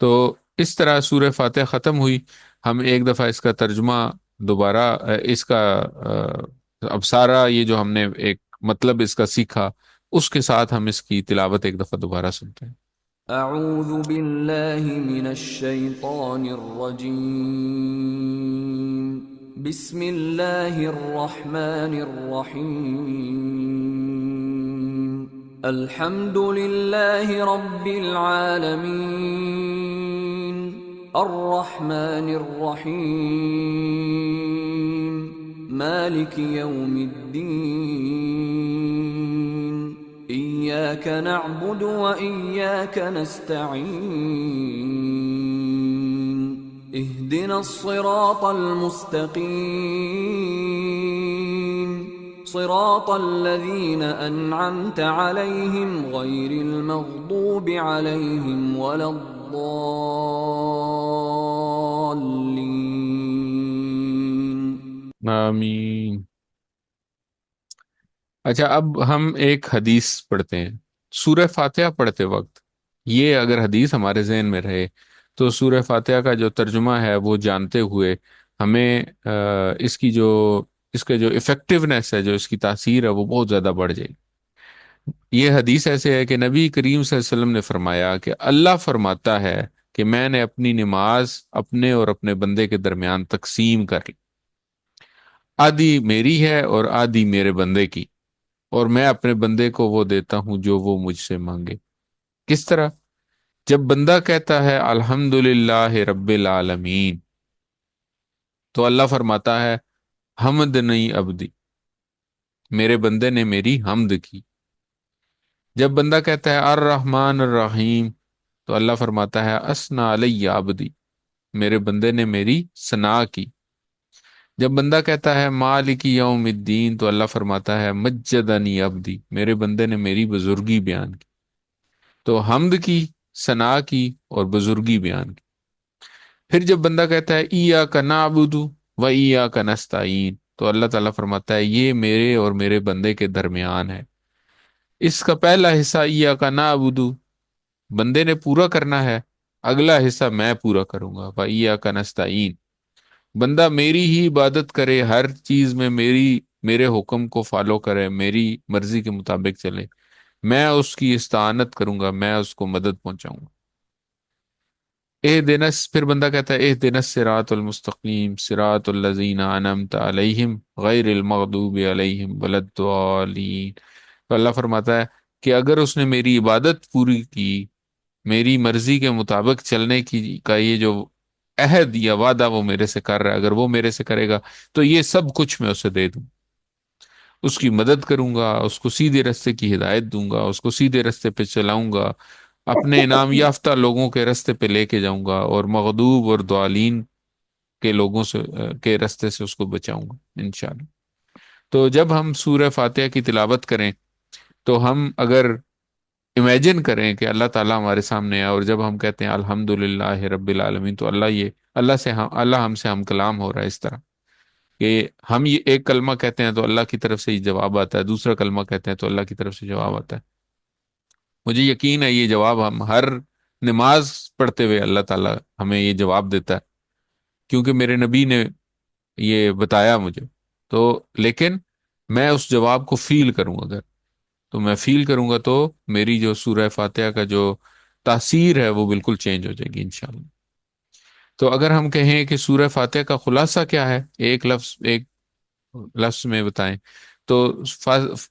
تو اس طرح سورہ فاتحہ ختم ہوئی۔ ہم ایک دفعہ اس کا ترجمہ دوبارہ اس کا اب سارا یہ جو ہم نے ایک مطلب اس کا سیکھا اس کے ساتھ ہم اس کی تلاوت ایک دفعہ دوبارہ سنتے ہیں۔ اعوذ باللہ من الشیطان الرجیم، بسم اللہ الرحمن الرحیم، الحمد للہ رب العالمین، الرحمن الرحیم، مالک یوم الدین، إياك نعبد وإياك نستعين، اهدنا الصراط المستقيم، صراط الذين أنعمت عليهم غير المغضوب عليهم ولا الضالين۔ آمین۔ اچھا، اب ہم ایک حدیث پڑھتے ہیں سورہ فاتحہ پڑھتے وقت۔ یہ اگر حدیث ہمارے ذہن میں رہے تو سورہ فاتحہ کا جو ترجمہ ہے وہ جانتے ہوئے ہمیں اس کے جو افیکٹونیس ہے، جو اس کی تاثیر ہے وہ بہت زیادہ بڑھ جائے۔ یہ حدیث ایسے ہے کہ نبی کریم صلی اللہ علیہ وسلم نے فرمایا کہ اللہ فرماتا ہے کہ میں نے اپنی نماز اپنے اور اپنے بندے کے درمیان تقسیم کر لی، آدھی میری ہے اور آدھی میرے بندے کی، اور میں اپنے بندے کو وہ دیتا ہوں جو وہ مجھ سے مانگے۔ کس طرح؟ جب بندہ کہتا ہے الحمد رب العالمین تو اللہ فرماتا ہے حمد نہیں عبدی، میرے بندے نے میری حمد کی۔ جب بندہ کہتا ہے الرحمن الرحیم تو اللہ فرماتا ہے اسنا علی عبدی، میرے بندے نے میری ثنا کی۔ جب بندہ کہتا ہے مالک یوم الدین تو اللہ فرماتا ہے مجدنی عبدی، میرے بندے نے میری بزرگی بیان کی۔ تو حمد کی، ثنا کی اور بزرگی بیان کی۔ پھر جب بندہ کہتا ہے ایاک نعبد و ایاک نستعین تو اللہ تعالیٰ فرماتا ہے یہ میرے اور میرے بندے کے درمیان ہے۔ اس کا پہلا حصہ ایاک نعبد بندے نے پورا کرنا ہے، اگلا حصہ میں پورا کروں گا، و ایاک نستعین بندہ میری ہی عبادت کرے، ہر چیز میں میرے حکم کو فالو کرے، میری مرضی کے مطابق چلے، میں اس کی استعانت کروں گا، میں اس کو مدد پہنچاؤں گا۔ پھر بندہ کہتا ہے اہدنا الصراط المستقیم صراط الذین انعمت علیہم غیر المغضوب علیہم ولا الضالین. تو اللہ فرماتا ہے کہ اگر اس نے میری عبادت پوری کی، میری مرضی کے مطابق چلنے کی کا یہ جو عہد یا وعدہ وہ میرے سے کر رہا ہے، اگر وہ میرے سے کرے گا تو یہ سب کچھ میں اسے دے دوں. اس کی مدد کروں گا، اس کو سیدھے راستے کی ہدایت دوں گا، اس کو سیدھے راستے پہ چلاؤں گا، اپنے انعام یافتہ لوگوں کے راستے پہ لے کے جاؤں گا، اور مغضوب اور ضالین کے لوگوں سے کے راستے سے اس کو بچاؤں گا انشاءاللہ. تو جب ہم سورہ فاتحہ کی تلاوت کریں تو ہم اگر امیجن کریں کہ اللہ تعالیٰ ہمارے سامنے ہے، اور جب ہم کہتے ہیں الحمدللہ رب العالمین، تو اللہ ہم سے ہم کلام ہو رہا ہے اس طرح کہ ہم یہ ایک کلمہ کہتے ہیں تو اللہ کی طرف سے یہ جواب آتا ہے، دوسرا کلمہ کہتے ہیں تو اللہ کی طرف سے جواب آتا ہے. مجھے یقین ہے یہ جواب ہم ہر نماز پڑھتے ہوئے اللہ تعالیٰ ہمیں یہ جواب دیتا ہے، کیونکہ میرے نبی نے یہ بتایا مجھے. تو لیکن میں اس جواب کو فیل کروں، اگر تو میں فیل کروں گا تو میری جو سورہ فاتحہ کا جو تاثیر ہے وہ بالکل چینج ہو جائے گی انشاءاللہ. تو اگر ہم کہیں کہ سورہ فاتحہ کا خلاصہ کیا ہے، ایک لفظ میں بتائیں تو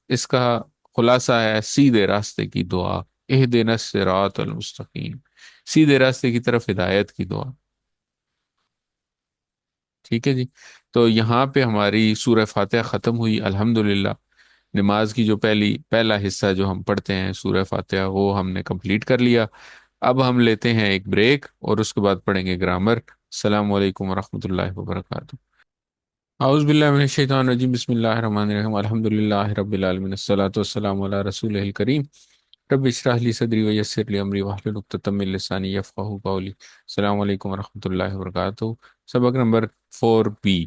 اس کا خلاصہ ہے سیدھے راستے کی دعا، اہدنا الصراط المستقیم، سیدھے راستے کی طرف ہدایت کی دعا. ٹھیک ہے جی. تو یہاں پہ ہماری سورہ فاتحہ ختم ہوئی الحمدللہ. نماز کی جو پہلا حصہ جو ہم پڑھتے ہیں سورہ فاتحہ وہ ہم نے کمپلیٹ کر لیا. اب ہم لیتے ہیں ایک بریک اور اس کے بعد پڑھیں گے گرامر. السلام علیکم ورحمۃ اللہ وبرکاتہ. اعوذ باللہ من الشیطان الرجیم، بسم اللہ الرحمن الرحیم، الحمد للہ رب العالمین، الصلاۃ والسلام علی رسول الکریم. رب اشرح لی صدری ویسر لی امری واحلل عقدۃ من لسانی یفقہوا قولی. السلام علیکم ورحمۃ اللہ وبرکاتہ. سبق نمبر 4 بی.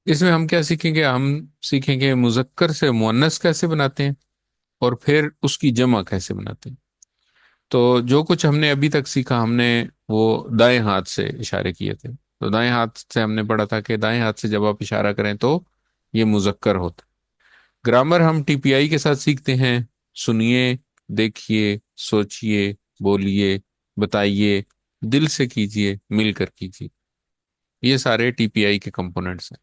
اس میں ہم کیا سیکھیں گے؟ ہم سیکھیں گے مذکر سے مؤنث کیسے بناتے ہیں اور پھر اس کی جمع کیسے بناتے ہیں. تو جو کچھ ہم نے ابھی تک سیکھا، ہم نے وہ دائیں ہاتھ سے اشارے کیے تھے. تو دائیں ہاتھ سے ہم نے پڑھا تھا کہ دائیں ہاتھ سے جب آپ اشارہ کریں تو یہ مذکر ہوتا. گرامر ہم ٹی پی آئی کے ساتھ سیکھتے ہیں. سنیے، دیکھیے، سوچئے، بولیے، بتائیے، دل سے کیجئے، مل کر کیجئے. یہ سارے ٹی پی آئی کے کمپوننٹس ہیں.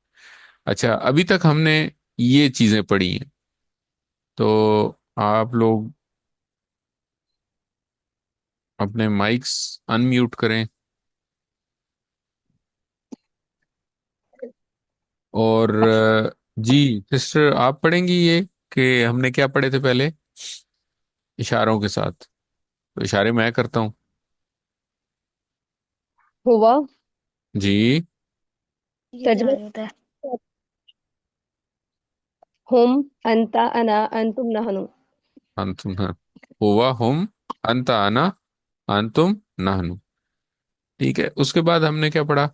اچھا، ابھی تک ہم نے یہ چیزیں پڑھی ہیں. تو آپ لوگ اپنے مائکس ان میوٹ کریں. اور جی سسٹر، آپ پڑھیں گی یہ کہ ہم نے کیا پڑھے تھے پہلے اشاروں کے ساتھ؟ تو اشارے میں کرتا ہوں. ہوا جی. ترجمہ ہوتا ہے ہم انتا انا انتم نحنو. انتم ہوا ہم انت انا انتم نحنو. ٹھیک ہے. اس کے بعد ہم نے کیا پڑھا؟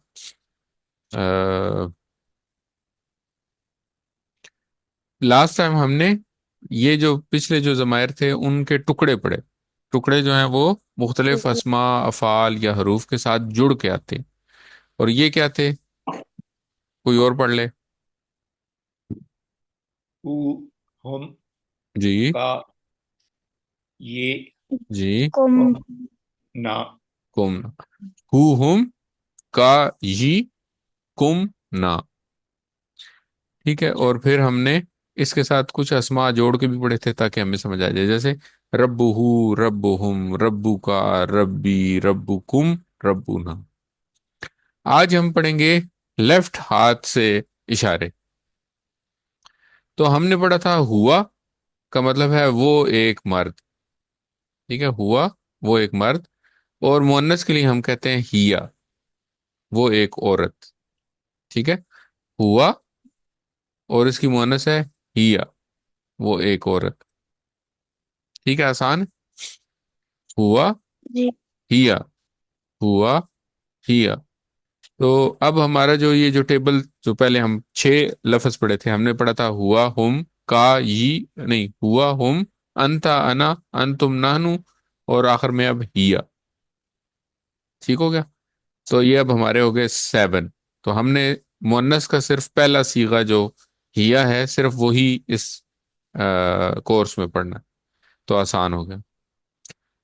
لاسٹ ٹائم ہم نے یہ جو پچھلے جو ضمائر تھے ان کے ٹکڑے پڑے. ٹکڑے جو ہیں وہ مختلف اسماء، افعال یا حروف کے ساتھ جڑ کے آتے. اور یہ کیا تھے؟ کوئی اور پڑھ لے. ہو، ہم، جی کا، یہ، جی. کم نا. کم. ہو، ہم، کا، یی، کم، نا. ٹھیک ہے. اور پھر ہم نے اس کے ساتھ کچھ اسماء جوڑ کے بھی پڑھے تھے تاکہ ہمیں سمجھ آ جائے، جیسے رب ہو، رب ہم، ربو کا، ربی، ربو کم، ربو نا. آج ہم پڑھیں گے لیفٹ ہاتھ سے اشارے. تو ہم نے پڑھا تھا ہوا کا مطلب ہے وہ ایک مرد. ٹھیک ہے، ہوا وہ ایک مرد. اور مؤنث کے لیے ہم کہتے ہیں ہیا، وہ ایک عورت. ٹھیک ہے. ہوا اور اس کی مؤنث ہے ہیا، وہ ایک عورت. ٹھیک ہے، آسان. ہوا، جی ہیا، ہوا، ہیا. تو اب ہمارا جو یہ جو ٹیبل جو پہلے ہم 6 لفظ پڑھے تھے، ہم نے پڑھا تھا ہوا، ہم، کا، یی، نہیں، ہوا، ہم، انتا، انا، انتم، نحنو، اور آخر میں اب ہیا. ٹھیک ہو گیا. تو یہ اب ہمارے ہو گئے 7. تو ہم نے مؤنث کا صرف پہلا صیغہ جو ہیا ہے صرف وہی اس کورس میں پڑھنا، تو آسان ہو گیا.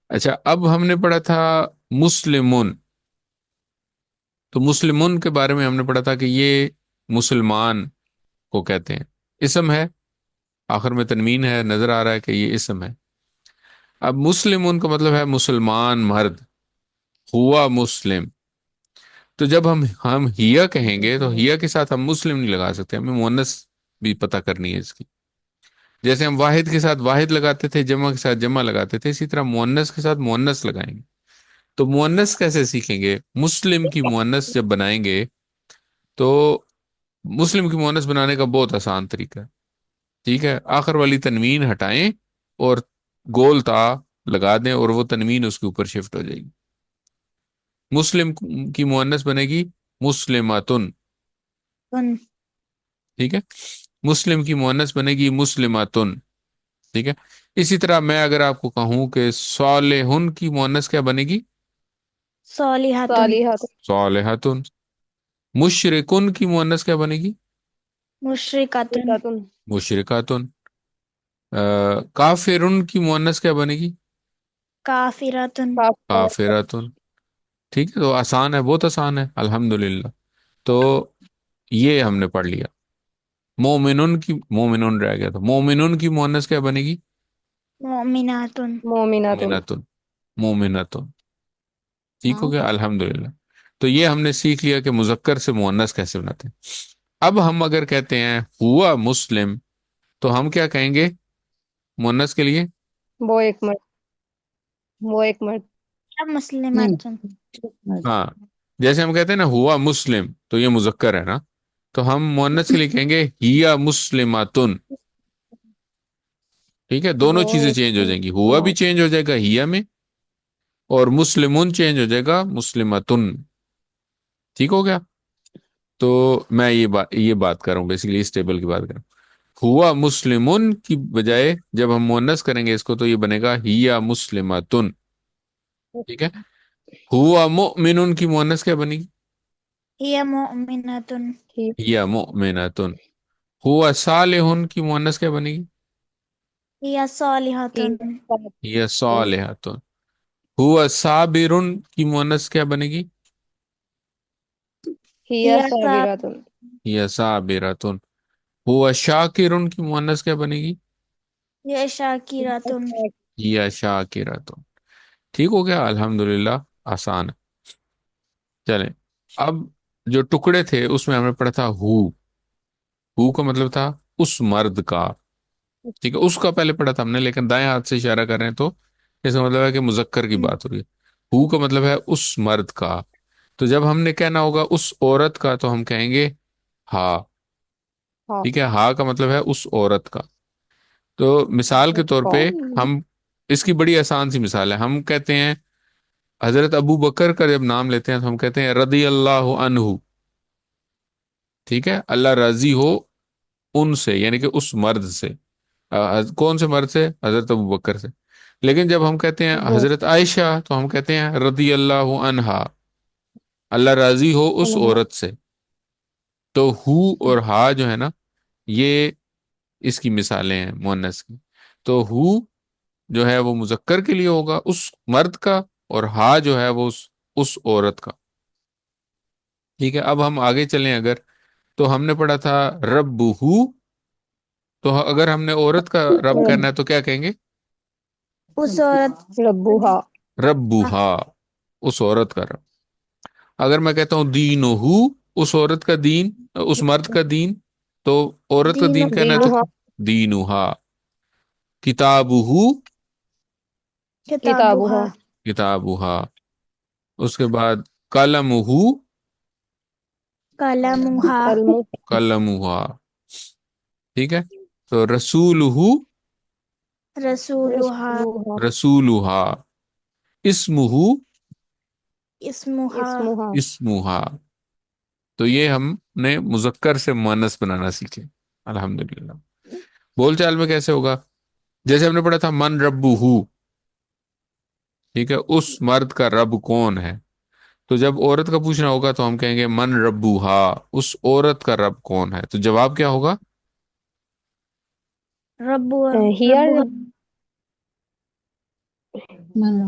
اچھا، اب ہم نے پڑھا تھا مسلمون. تو مسلمون کے بارے میں ہم نے پڑھا تھا کہ یہ مسلمان کو کہتے ہیں. اسم ہے، آخر میں تنوین ہے، نظر آ رہا ہے کہ یہ اسم ہے. اب مسلمون کا مطلب ہے مسلمان مرد. ہوا مسلم. تو جب ہم ہیا کہیں گے تو ہیا کے ساتھ ہم مسلم نہیں لگا سکتے، ہمیں مؤنث بھی پتہ کرنی ہے اس کی. جیسے ہم واحد کے ساتھ واحد لگاتے تھے، جمع کے ساتھ جمع لگاتے تھے، اسی طرح مؤنث کے ساتھ مؤنث لگائیں گے. تو مؤنث کیسے سیکھیں گے؟ مسلم کی مؤنث جب بنائیں گے تو مسلم کی مؤنث بنانے کا بہت آسان طریقہ ہے. ٹھیک ہے، آخر والی تنوین ہٹائیں اور گول تا لگا دیں اور وہ تنوین اس کے اوپر شفٹ ہو جائے گی. مسلم کی مؤنث بنے گی مسلماتن. ٹھیک ہے، مسلم کی مؤنث بنے گی مسلماتن. ٹھیک ہے، اسی طرح میں اگر آپ کو کہوں کہ صالحن کی مؤنث کیا بنے گی؟ صالحاتن. صالحات. صالحتن. مشرکن کی مؤنث کیا بنے گی؟ مشرکاتن. مشرکاتن. مشرکاتن. کافرن کی مؤنث کیا بنے گی؟ کافراتن. کافرات. کافراتن. ٹھیک ہے، تو آسان ہے، بہت آسان ہے الحمدللہ. تو یہ ہم نے پڑھ لیا. مومنن کی، مومنن رہ گیا، تو مومنن کی مؤنث کیا بنے گی؟ مؤمناتن. مومناتن. مومنتن. مومنتن. ٹھیک ہو ہاں. گیا الحمدللہ. تو یہ ہم نے سیکھ لیا کہ مذکر سے مؤنث کیسے بناتے ہیں. اب ہم اگر کہتے ہیں ہوا مسلم تو ہم کیا کہیں گے مؤنث کے لیے؟ وہ ایک مرد. وہ ایک مرد. سب مسلماتن. ہاں، جیسے ہم کہتے ہیں نا ہوا مسلم تو یہ مذکر ہے نا، تو ہم مؤنث کے لیے کہیں گے ہیا مسلماتن. ٹھیک ہے، دونوں وہ چیزیں ایک چینج ہو جائیں گی، ہوا بھی مرد. چینج ہو جائے گا ہیا میں، اور مسلمون چینج ہو جائے گا مسلمتن. ٹھیک ہو گیا. تو میں یہ بات کر رہا ہوں، بیسیکلی اس ٹیبل کی بات کر رہا ہوں. ہوا مسلمون کی بجائے جب ہم مؤنث کریں گے اس کو تو یہ بنے گا ہیا مسلمتن. ٹھیک ہے. ہوا مؤمنن کی مؤنث کیا بنے گی؟ ہی مؤمناتن. ٹھیک. ہیا مؤمنتن. ہوا صالحن کی مؤنث کیا بنے گی؟ ہی صالحاتن. ہیا صالحتن. ہوا صابرن کی مؤنث کیا بنے گی؟ ہیا صابراتن. ہیا صابرتن. ہوا شاکرن کی مؤنث کیا بنے گی؟ ہی شاکراتن. ہیا شاکرتن. ٹھیک ہو گیا الحمدللہ، آسان ہے. چلیں، اب جو ٹکڑے تھے اس میں ہم نے پڑھا تھا ہو کا مطلب تھا اس مرد کا. ٹھیک ہے، اس کا پہلے پڑھا تھا ہم نے، لیکن دائیں ہاتھ سے اشارہ کر رہے ہیں تو اس کا مطلب ہے کہ مذکر کی بات ہو رہی ہے. ہو کا مطلب ہے اس مرد کا. تو جب ہم نے کہنا ہوگا اس عورت کا تو ہم کہیں گے ہا. ہاں. ٹھیک ہے، ہا کا مطلب ہے اس عورت کا. تو مثال کے طور پہ ہم، اس کی بڑی آسان سی مثال ہے، ہم کہتے ہیں حضرت ابو بکر کا جب نام لیتے ہیں تو ہم کہتے ہیں رضی اللہ عنہ. ٹھیک ہے، اللہ راضی ہو ان سے، یعنی کہ اس مرد سے. کون سے مرد سے؟ حضرت ابو بکر سے. لیکن جب ہم کہتے ہیں وہ حضرت عائشہ تو ہم کہتے ہیں رضی اللہ عنہا، اللہ راضی ہو اس انہا. عورت سے. تو ہو اور ہا جو ہے نا، یہ اس کی مثالیں ہیں مؤنث کی. تو ہو جو ہے وہ مذکر کے لیے ہوگا اس مرد کا، اور ہا جو ہے وہ اس عورت کا. ٹھیک ہے، اب ہم آگے چلیں اگر، تو ہم نے پڑھا تھا رب ہو. تو اگر ہم نے عورت کا رب کرنا ہے تو کیا کہیں گے؟ اس عورت. ربوہا. ربوہا، اس عورت کا رب. اگر میں کہتا ہوں دین ہو، اس عورت کا دین، اس مرد کا دین، تو عورت کا دین کہنا ہے تو دینہا. دینہا. کتاب ہو، کتابها. کتابہا. کتابہا. اس کے بعد قلم ہو، قلمها. قلم. قلمہا. ٹھیک ہے. تو رسول ہو، رسولها. رسولہا. رسولہا. اسم ہو، اسمها. اسمہا. اسمہا. تو یہ ہم نے مذکر سے مؤنث بنانا سیکھے الحمدللہ. بول چال میں کیسے ہوگا؟ جیسے ہم نے پڑھا تھا من ربو ہو. ٹھیک ہے، اس مرد کا رب کون ہے. تو جب عورت کا پوچھنا ہوگا تو ہم کہیں گے من ربو ہا، اس عورت کا رب کون ہے. تو جواب کیا ہوگا؟ رب. ہیا. ربها.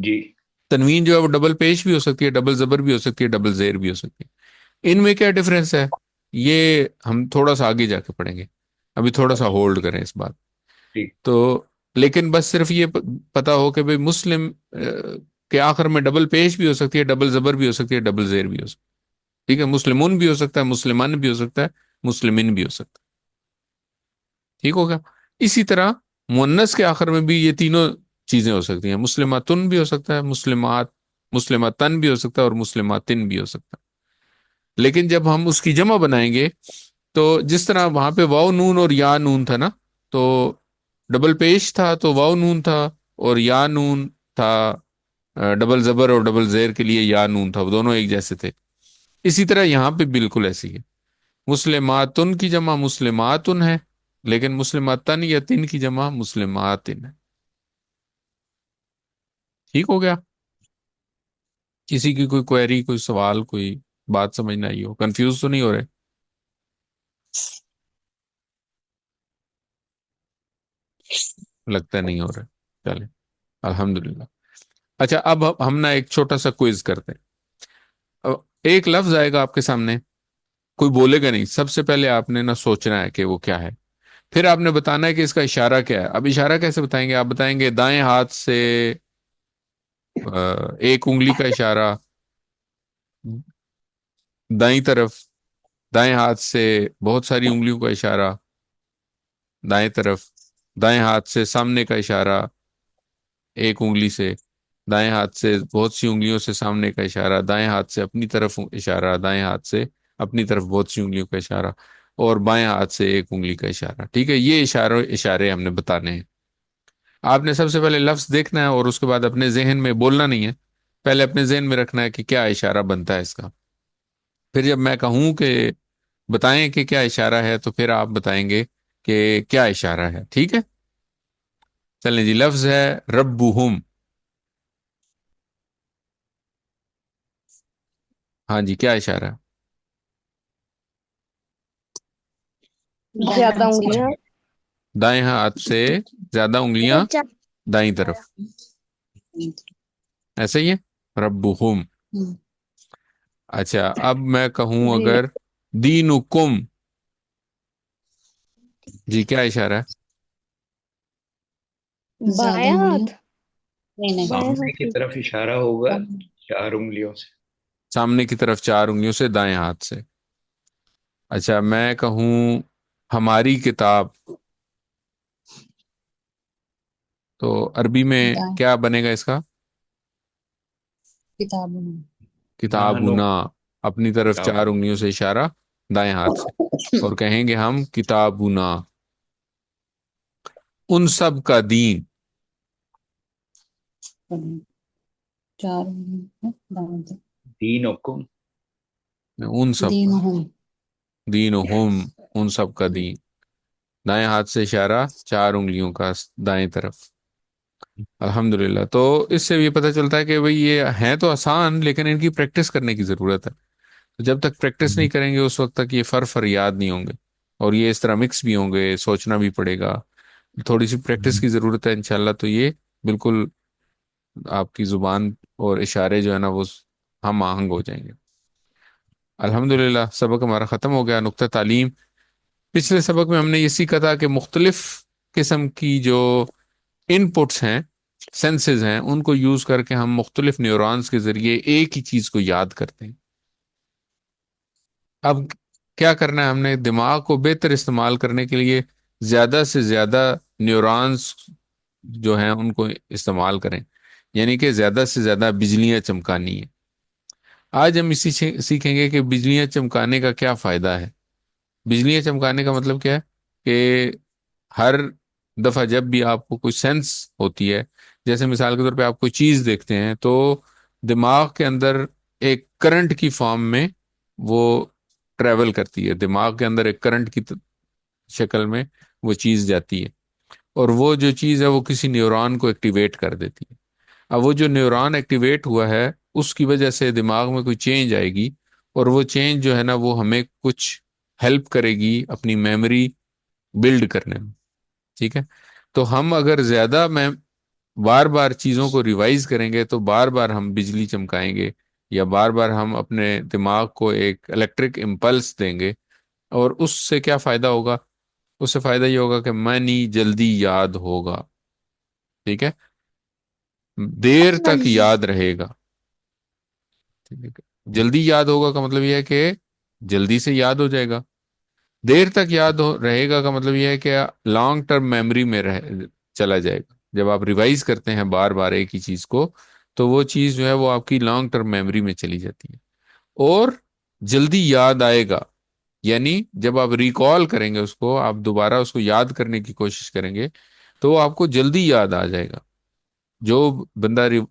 جی تنوین جو ہے وہ ڈبل پیش بھی ہو سکتی ہے، ڈبل زبر بھی ہو سکتی ہے، ڈبل زیر بھی ہو سکتی ہے۔ ان میں کیا ڈفرینس ہے، یہ ہم تھوڑا سا آگے جا کے پڑھیں گے، ابھی تھوڑا سا ہولڈ کریں اس بات ٹھیک۔ تو۔ لیکن بس صرف یہ پتا ہو کہ بھئی مسلم کے آخر میں ڈبل پیش بھی ہو سکتی ہے، ڈبل زبر بھی ہو سکتی ہے، ڈبل زیر بھی ہو سکتی ہے، ٹھیک ہے، مسلمون بھی ہو سکتا ہے، مسلمان بھی ہو سکتا ہے، مسلمین بھی ہو سکتا ہے، ٹھیک ہوگا۔ اسی طرح مؤنث کے آخر میں بھی یہ تینوں چیزیں ہو سکتی ہیں، مسلماتن بھی ہو سکتا ہے، مسلماتن بھی ہو سکتا ہے، اور مسلماتن بھی ہو سکتا ہے۔ لیکن جب ہم اس کی جمع بنائیں گے تو جس طرح وہاں پہ واو نون اور یا نون تھا نا، تو ڈبل پیش تھا تو واو نون تھا، اور یا نون تھا ڈبل زبر اور ڈبل زیر کے لیے یا نون تھا، وہ دونوں ایک جیسے تھے۔ اسی طرح یہاں پہ بالکل ایسی ہے، مسلماتن کی جمع مسلماتن ہے، لیکن مسلماتن یا تن کی جمع مسلماتن ہے، ٹھیک ہو گیا۔ کسی کی کوئی کوئری، کوئی سوال، کوئی بات سمجھ نہ آئی ہو، کنفیوز تو نہیں ہو رہے؟ لگتا ہے نہیں ہو رہا، چلیں الحمدللہ۔ اچھا، اب ہم نا ایک چھوٹا سا کوئز کرتے ہیں۔ اب ایک لفظ آئے گا آپ کے سامنے، کوئی بولے گا نہیں، سب سے پہلے آپ نے نا سوچنا ہے کہ وہ کیا ہے، پھر آپ نے بتانا ہے کہ اس کا اشارہ کیا ہے۔ اب اشارہ کیسے بتائیں گے؟ آپ بتائیں گے دائیں ہاتھ سے ایک انگلی کا اشارہ دائیں طرف، دائیں ہاتھ سے بہت ساری انگلیوں کا اشارہ دائیں طرف، دائیں ہاتھ سے سامنے کا اشارہ ایک انگلی سے، دائیں ہاتھ سے بہت سی انگلیوں سے سامنے کا اشارہ، دائیں ہاتھ سے اپنی طرف اشارہ، دائیں ہاتھ سے اپنی طرف بہت سی انگلیوں کا اشارہ، اور بائیں ہاتھ سے ایک انگلی کا اشارہ، ٹھیک ہے۔ یہ اشارے ہم نے بتانے ہیں۔ آپ نے سب سے پہلے لفظ دیکھنا ہے، اور اس کے بعد اپنے ذہن میں بولنا نہیں ہے، پہلے اپنے ذہن میں رکھنا ہے کہ کیا اشارہ بنتا ہے اس کا۔ پھر جب میں کہوں کہ بتائیں کہ کیا اشارہ ہے، تو پھر آپ بتائیں گے کہ کیا اشارہ ہے، ٹھیک ہے۔ چلیں جی، لفظ ہے ربہم۔ ہاں جی، کیا اشارہ ہے؟ زیادہ انگلیاں، دائیں ہاتھ سے زیادہ انگلیاں دائیں طرف، ایسا ہی ہے ربہم۔ اچھا، اب میں کہوں جی اگر دینکم، جی کیا اشارہ ہے؟ بایاں ہاتھ، بایاں سامنے ہاتھ کی کی طرف اشارہ ہوگا 4 انگلیوں سے۔ سامنے کی طرف 4 انگلیوں سے دائیں ہاتھ سے۔ اچھا، میں کہوں ہماری کتاب، تو عربی میں کیا بنے گا اس کا؟ نانو کتابنا، اپنی طرف کتاب 4 انگلیوں سے اشارہ دائیں ہاتھ سے، اور کہیں گے ہم کتابنا، ان سب کا دین، دینکم، ان سب کا دینہم، ان سب کا دین، دائیں ہاتھ سے اشارہ 4 انگلیوں کا دائیں طرف۔ الحمدللہ۔ تو اس سے یہ پتہ چلتا ہے کہ بھئی یہ ہیں تو آسان، لیکن ان کی پریکٹس کرنے کی ضرورت ہے۔ جب تک پریکٹس نہیں کریں گے اس وقت تک یہ فر یاد نہیں ہوں گے، اور یہ اس طرح مکس بھی ہوں گے، سوچنا بھی پڑے گا، تھوڑی سی پریکٹس کی ضرورت ہے انشاءاللہ۔ تو یہ بالکل آپ کی زبان اور اشارے جو ہے نا وہ ہم آہنگ ہو جائیں گے۔ الحمدللہ، سبق ہمارا ختم ہو گیا۔ نقطہ تعلیم، پچھلے سبق میں ہم نے یہ سیکھا تھا کہ مختلف قسم کی جو ان پٹس ہیں، سینسز ہیں، ان کو یوز کر کے ہم مختلف نیورونز کے ذریعے ایک ہی چیز کو یاد کرتے ہیں۔ اب کیا کرنا ہے ہم نے؟ دماغ کو بہتر استعمال کرنے کے لیے زیادہ سے زیادہ نیورونز جو ہیں ان کو استعمال کریں، یعنی کہ زیادہ سے زیادہ بجلیاں چمکانی ہیں۔ آج ہم اسی سیکھیں گے کہ بجلیاں چمکانے کا کیا فائدہ ہے۔ بجلیاں چمکانے کا مطلب کیا ہے کہ ہر دفعہ جب بھی آپ کو کوئی سینس ہوتی ہے، جیسے مثال کے طور پہ آپ کوئی چیز دیکھتے ہیں، تو دماغ کے اندر ایک کرنٹ کی فارم میں وہ ٹریول کرتی ہے، دماغ کے اندر ایک کرنٹ کی شکل میں وہ چیز جاتی ہے، اور وہ جو چیز ہے وہ کسی نیورون کو ایکٹیویٹ کر دیتی ہے۔ اب وہ جو نیورون ایکٹیویٹ ہوا ہے اس کی وجہ سے دماغ میں کوئی چینج آئے گی، اور وہ چینج جو ہے نا وہ ہمیں کچھ ہیلپ کرے گی اپنی میموری بلڈ کرنے میں، ٹھیک ہے۔ تو ہم اگر زیادہ بار بار چیزوں کو ریوائز کریں گے تو بار بار ہم بجلی چمکائیں گے، یا بار بار ہم اپنے دماغ کو ایک الیکٹرک امپلس دیں گے، اور اس سے کیا فائدہ ہوگا؟ اس سے فائدہ یہ ہوگا کہ منی جلدی یاد ہوگا، ٹھیک ہے، دیر تک یاد رہے گا، ٹھیک ہے؟ جلدی یاد ہوگا کا مطلب یہ ہے کہ جلدی سے یاد ہو جائے گا، دیر تک رہے گا کا مطلب یہ ہے کہ لانگ ٹرم میموری میں چلا جائے گا۔ جب آپ ریوائز کرتے ہیں بار بار ایک ہی چیز کو، تو وہ چیز جو ہے وہ آپ کی لانگ ٹرم میموری میں چلی جاتی ہے، اور جلدی یاد آئے گا، یعنی جب آپ ریکال کریں گے اس کو، آپ دوبارہ اس کو یاد کرنے کی کوشش کریں گے، تو وہ آپ کو جلدی یاد آ جائے گا۔ جو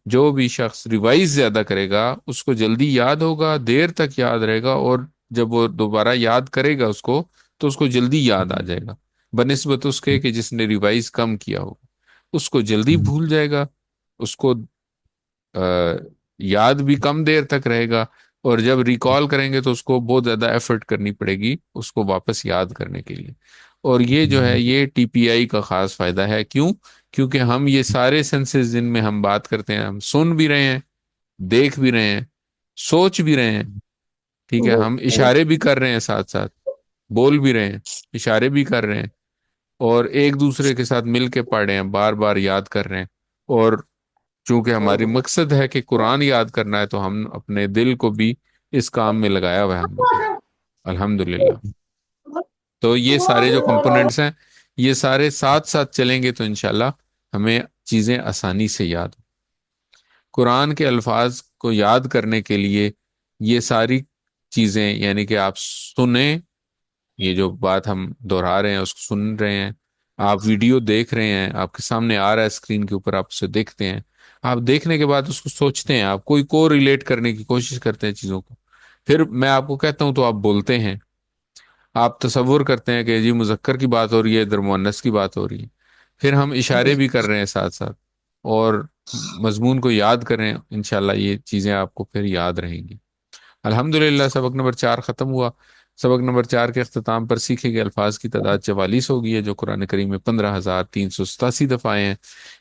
جو بھی شخص ریوائز زیادہ کرے گا اس کو جلدی یاد ہوگا، دیر تک یاد رہے گا، اور جب وہ دوبارہ یاد کرے گا اس کو تو اس کو جلدی یاد آ جائے گا، بنسبت اس کے کہ جس نے ریوائز کم کیا ہوگا، اس کو جلدی بھول جائے گا، اس کو آ، یاد بھی کم دیر تک رہے گا، اور جب ریکال کریں گے تو اس کو بہت زیادہ ایفرٹ کرنی پڑے گی اس کو واپس یاد کرنے کے لیے۔ اور یہ جو ہے یہ ٹی پی آئی کا خاص فائدہ ہے، کیوں؟ کیونکہ ہم یہ سارے سینسز جن میں ہم بات کرتے ہیں، ہم سن بھی رہے ہیں، دیکھ بھی رہے ہیں، سوچ بھی رہے ہیں، ٹھیک ہے، ہم اشارے بھی کر رہے ہیں، ساتھ ساتھ بول بھی رہے ہیں، اشارے بھی کر رہے ہیں، اور ایک دوسرے کے ساتھ مل کے پڑھ رہے ہیں، بار بار یاد کر رہے ہیں، اور چونکہ ہماری مقصد ہے کہ قرآن یاد کرنا ہے تو ہم اپنے دل کو بھی اس کام میں لگایا ہوا ہے ہم نے، الحمدللہ۔ تو یہ سارے جو کمپوننٹس ہیں یہ سارے ساتھ ساتھ چلیں گے تو انشاءاللہ ہمیں چیزیں آسانی سے یاد ہوں۔ قرآن کے الفاظ کو یاد کرنے کے لیے یہ ساری چیزیں، یعنی کہ آپ سنیں، یہ جو بات ہم دہرا رہے ہیں اس کو سن رہے ہیں، آپ ویڈیو دیکھ رہے ہیں، آپ کے سامنے آ رہا ہے اسکرین کے اوپر، آپ اسے دیکھتے ہیں، آپ دیکھنے کے بعد اس کو سوچتے ہیں، آپ کوئی کو ریلیٹ کرنے کی کوشش کرتے ہیں چیزوں کو، پھر میں آپ کو کہتا ہوں تو آپ بولتے ہیں، آپ تصور کرتے ہیں کہ جی مذکر کی بات ہو رہی ہے، ادھر مؤنث کی بات ہو رہی ہے، پھر ہم اشارے بھی کر رہے ہیں ساتھ ساتھ، اور مضمون کو یاد کریں، انشاءاللہ یہ چیزیں آپ کو پھر یاد رہیں گی۔ الحمدللہ سبق نمبر 4 ختم ہوا۔ سبق نمبر 4 کے اختتام پر سیکھے گئے الفاظ کی تعداد 44 ہو گئی ہے، جو قرآن کریم میں 15,387 دفعہ آئے ہیں۔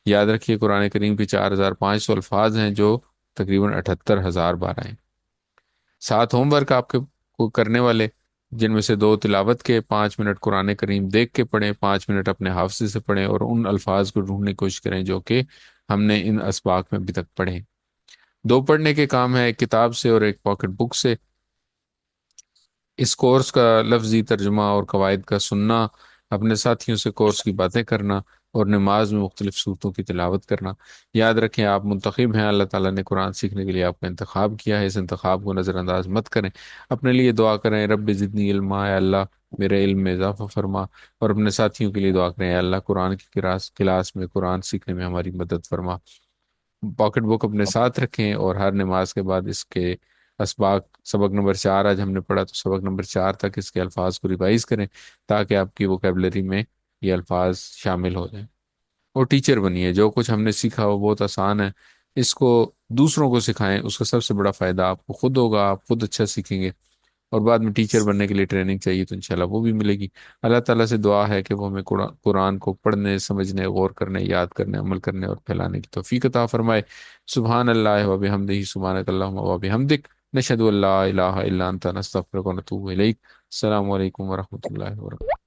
یاد رکھیے قرآن کریم کے 4,500 الفاظ ہیں جو تقریباً 78,000 بار آئے ہیں۔ 7 ہوم ورک آپ کے کو کرنے والے، جن میں سے 2 تلاوت کے، 5 منٹ قرآن کریم دیکھ کے پڑھیں، 5 منٹ اپنے حافظے سے پڑھیں، اور ان الفاظ کو ڈھونڈنے کی کوشش کریں جو کہ ہم نے ان اسباق میں ابھی تک پڑھے۔ 2 پڑھنے کے کام ہے، ایک کتاب سے اور ایک پاکٹ بک سے۔ اس کورس کا لفظی ترجمہ اور قواعد کا سننا، اپنے ساتھیوں سے کورس کی باتیں کرنا، اور نماز میں مختلف صورتوں کی تلاوت کرنا۔ یاد رکھیں آپ منتخب ہیں، اللہ تعالیٰ نے قرآن سیکھنے کے لیے آپ کا انتخاب کیا ہے، اس انتخاب کو نظر انداز مت کریں۔ اپنے لیے دعا کریں، رب زدنی علما، اے اللہ میرے علم میں اضافہ فرما، اور اپنے ساتھیوں کے لیے دعا کریں، اے اللہ قرآن کی کلاس میں قرآن سیکھنے میں ہماری مدد فرما۔ پاکٹ بک اپنے ساتھ رکھیں، اور ہر نماز کے بعد اس کے اسباق، سبق نمبر 4 آج ہم نے پڑھا تو سبق نمبر 4 تک اس کے الفاظ کو ریوائز کریں، تاکہ آپ کی ووکیبلری میں یہ الفاظ شامل ہو جائیں، اور ٹیچر بنیے۔ جو کچھ ہم نے سیکھا وہ بہت آسان ہے، اس کو دوسروں کو سکھائیں، اس کا سب سے بڑا فائدہ آپ کو خود ہوگا، آپ خود اچھا سیکھیں گے، اور بعد میں ٹیچر بننے کے لیے ٹریننگ چاہیے تو انشاءاللہ وہ بھی ملے گی۔ اللہ تعالیٰ سے دعا ہے کہ وہ ہمیں قرآن کو پڑھنے، سمجھنے، غور کرنے، یاد کرنے، عمل کرنے اور پھیلانے کی توفیق عطا فرمائے۔ سبحان اللہ و بحمدہ، سبحانک اللہم و بحمدک، نشہد ان لا الہ الا انت، نستغفرک و نتوب الیک۔ السلام علیکم ورحمۃ اللہ وبرکاتہ۔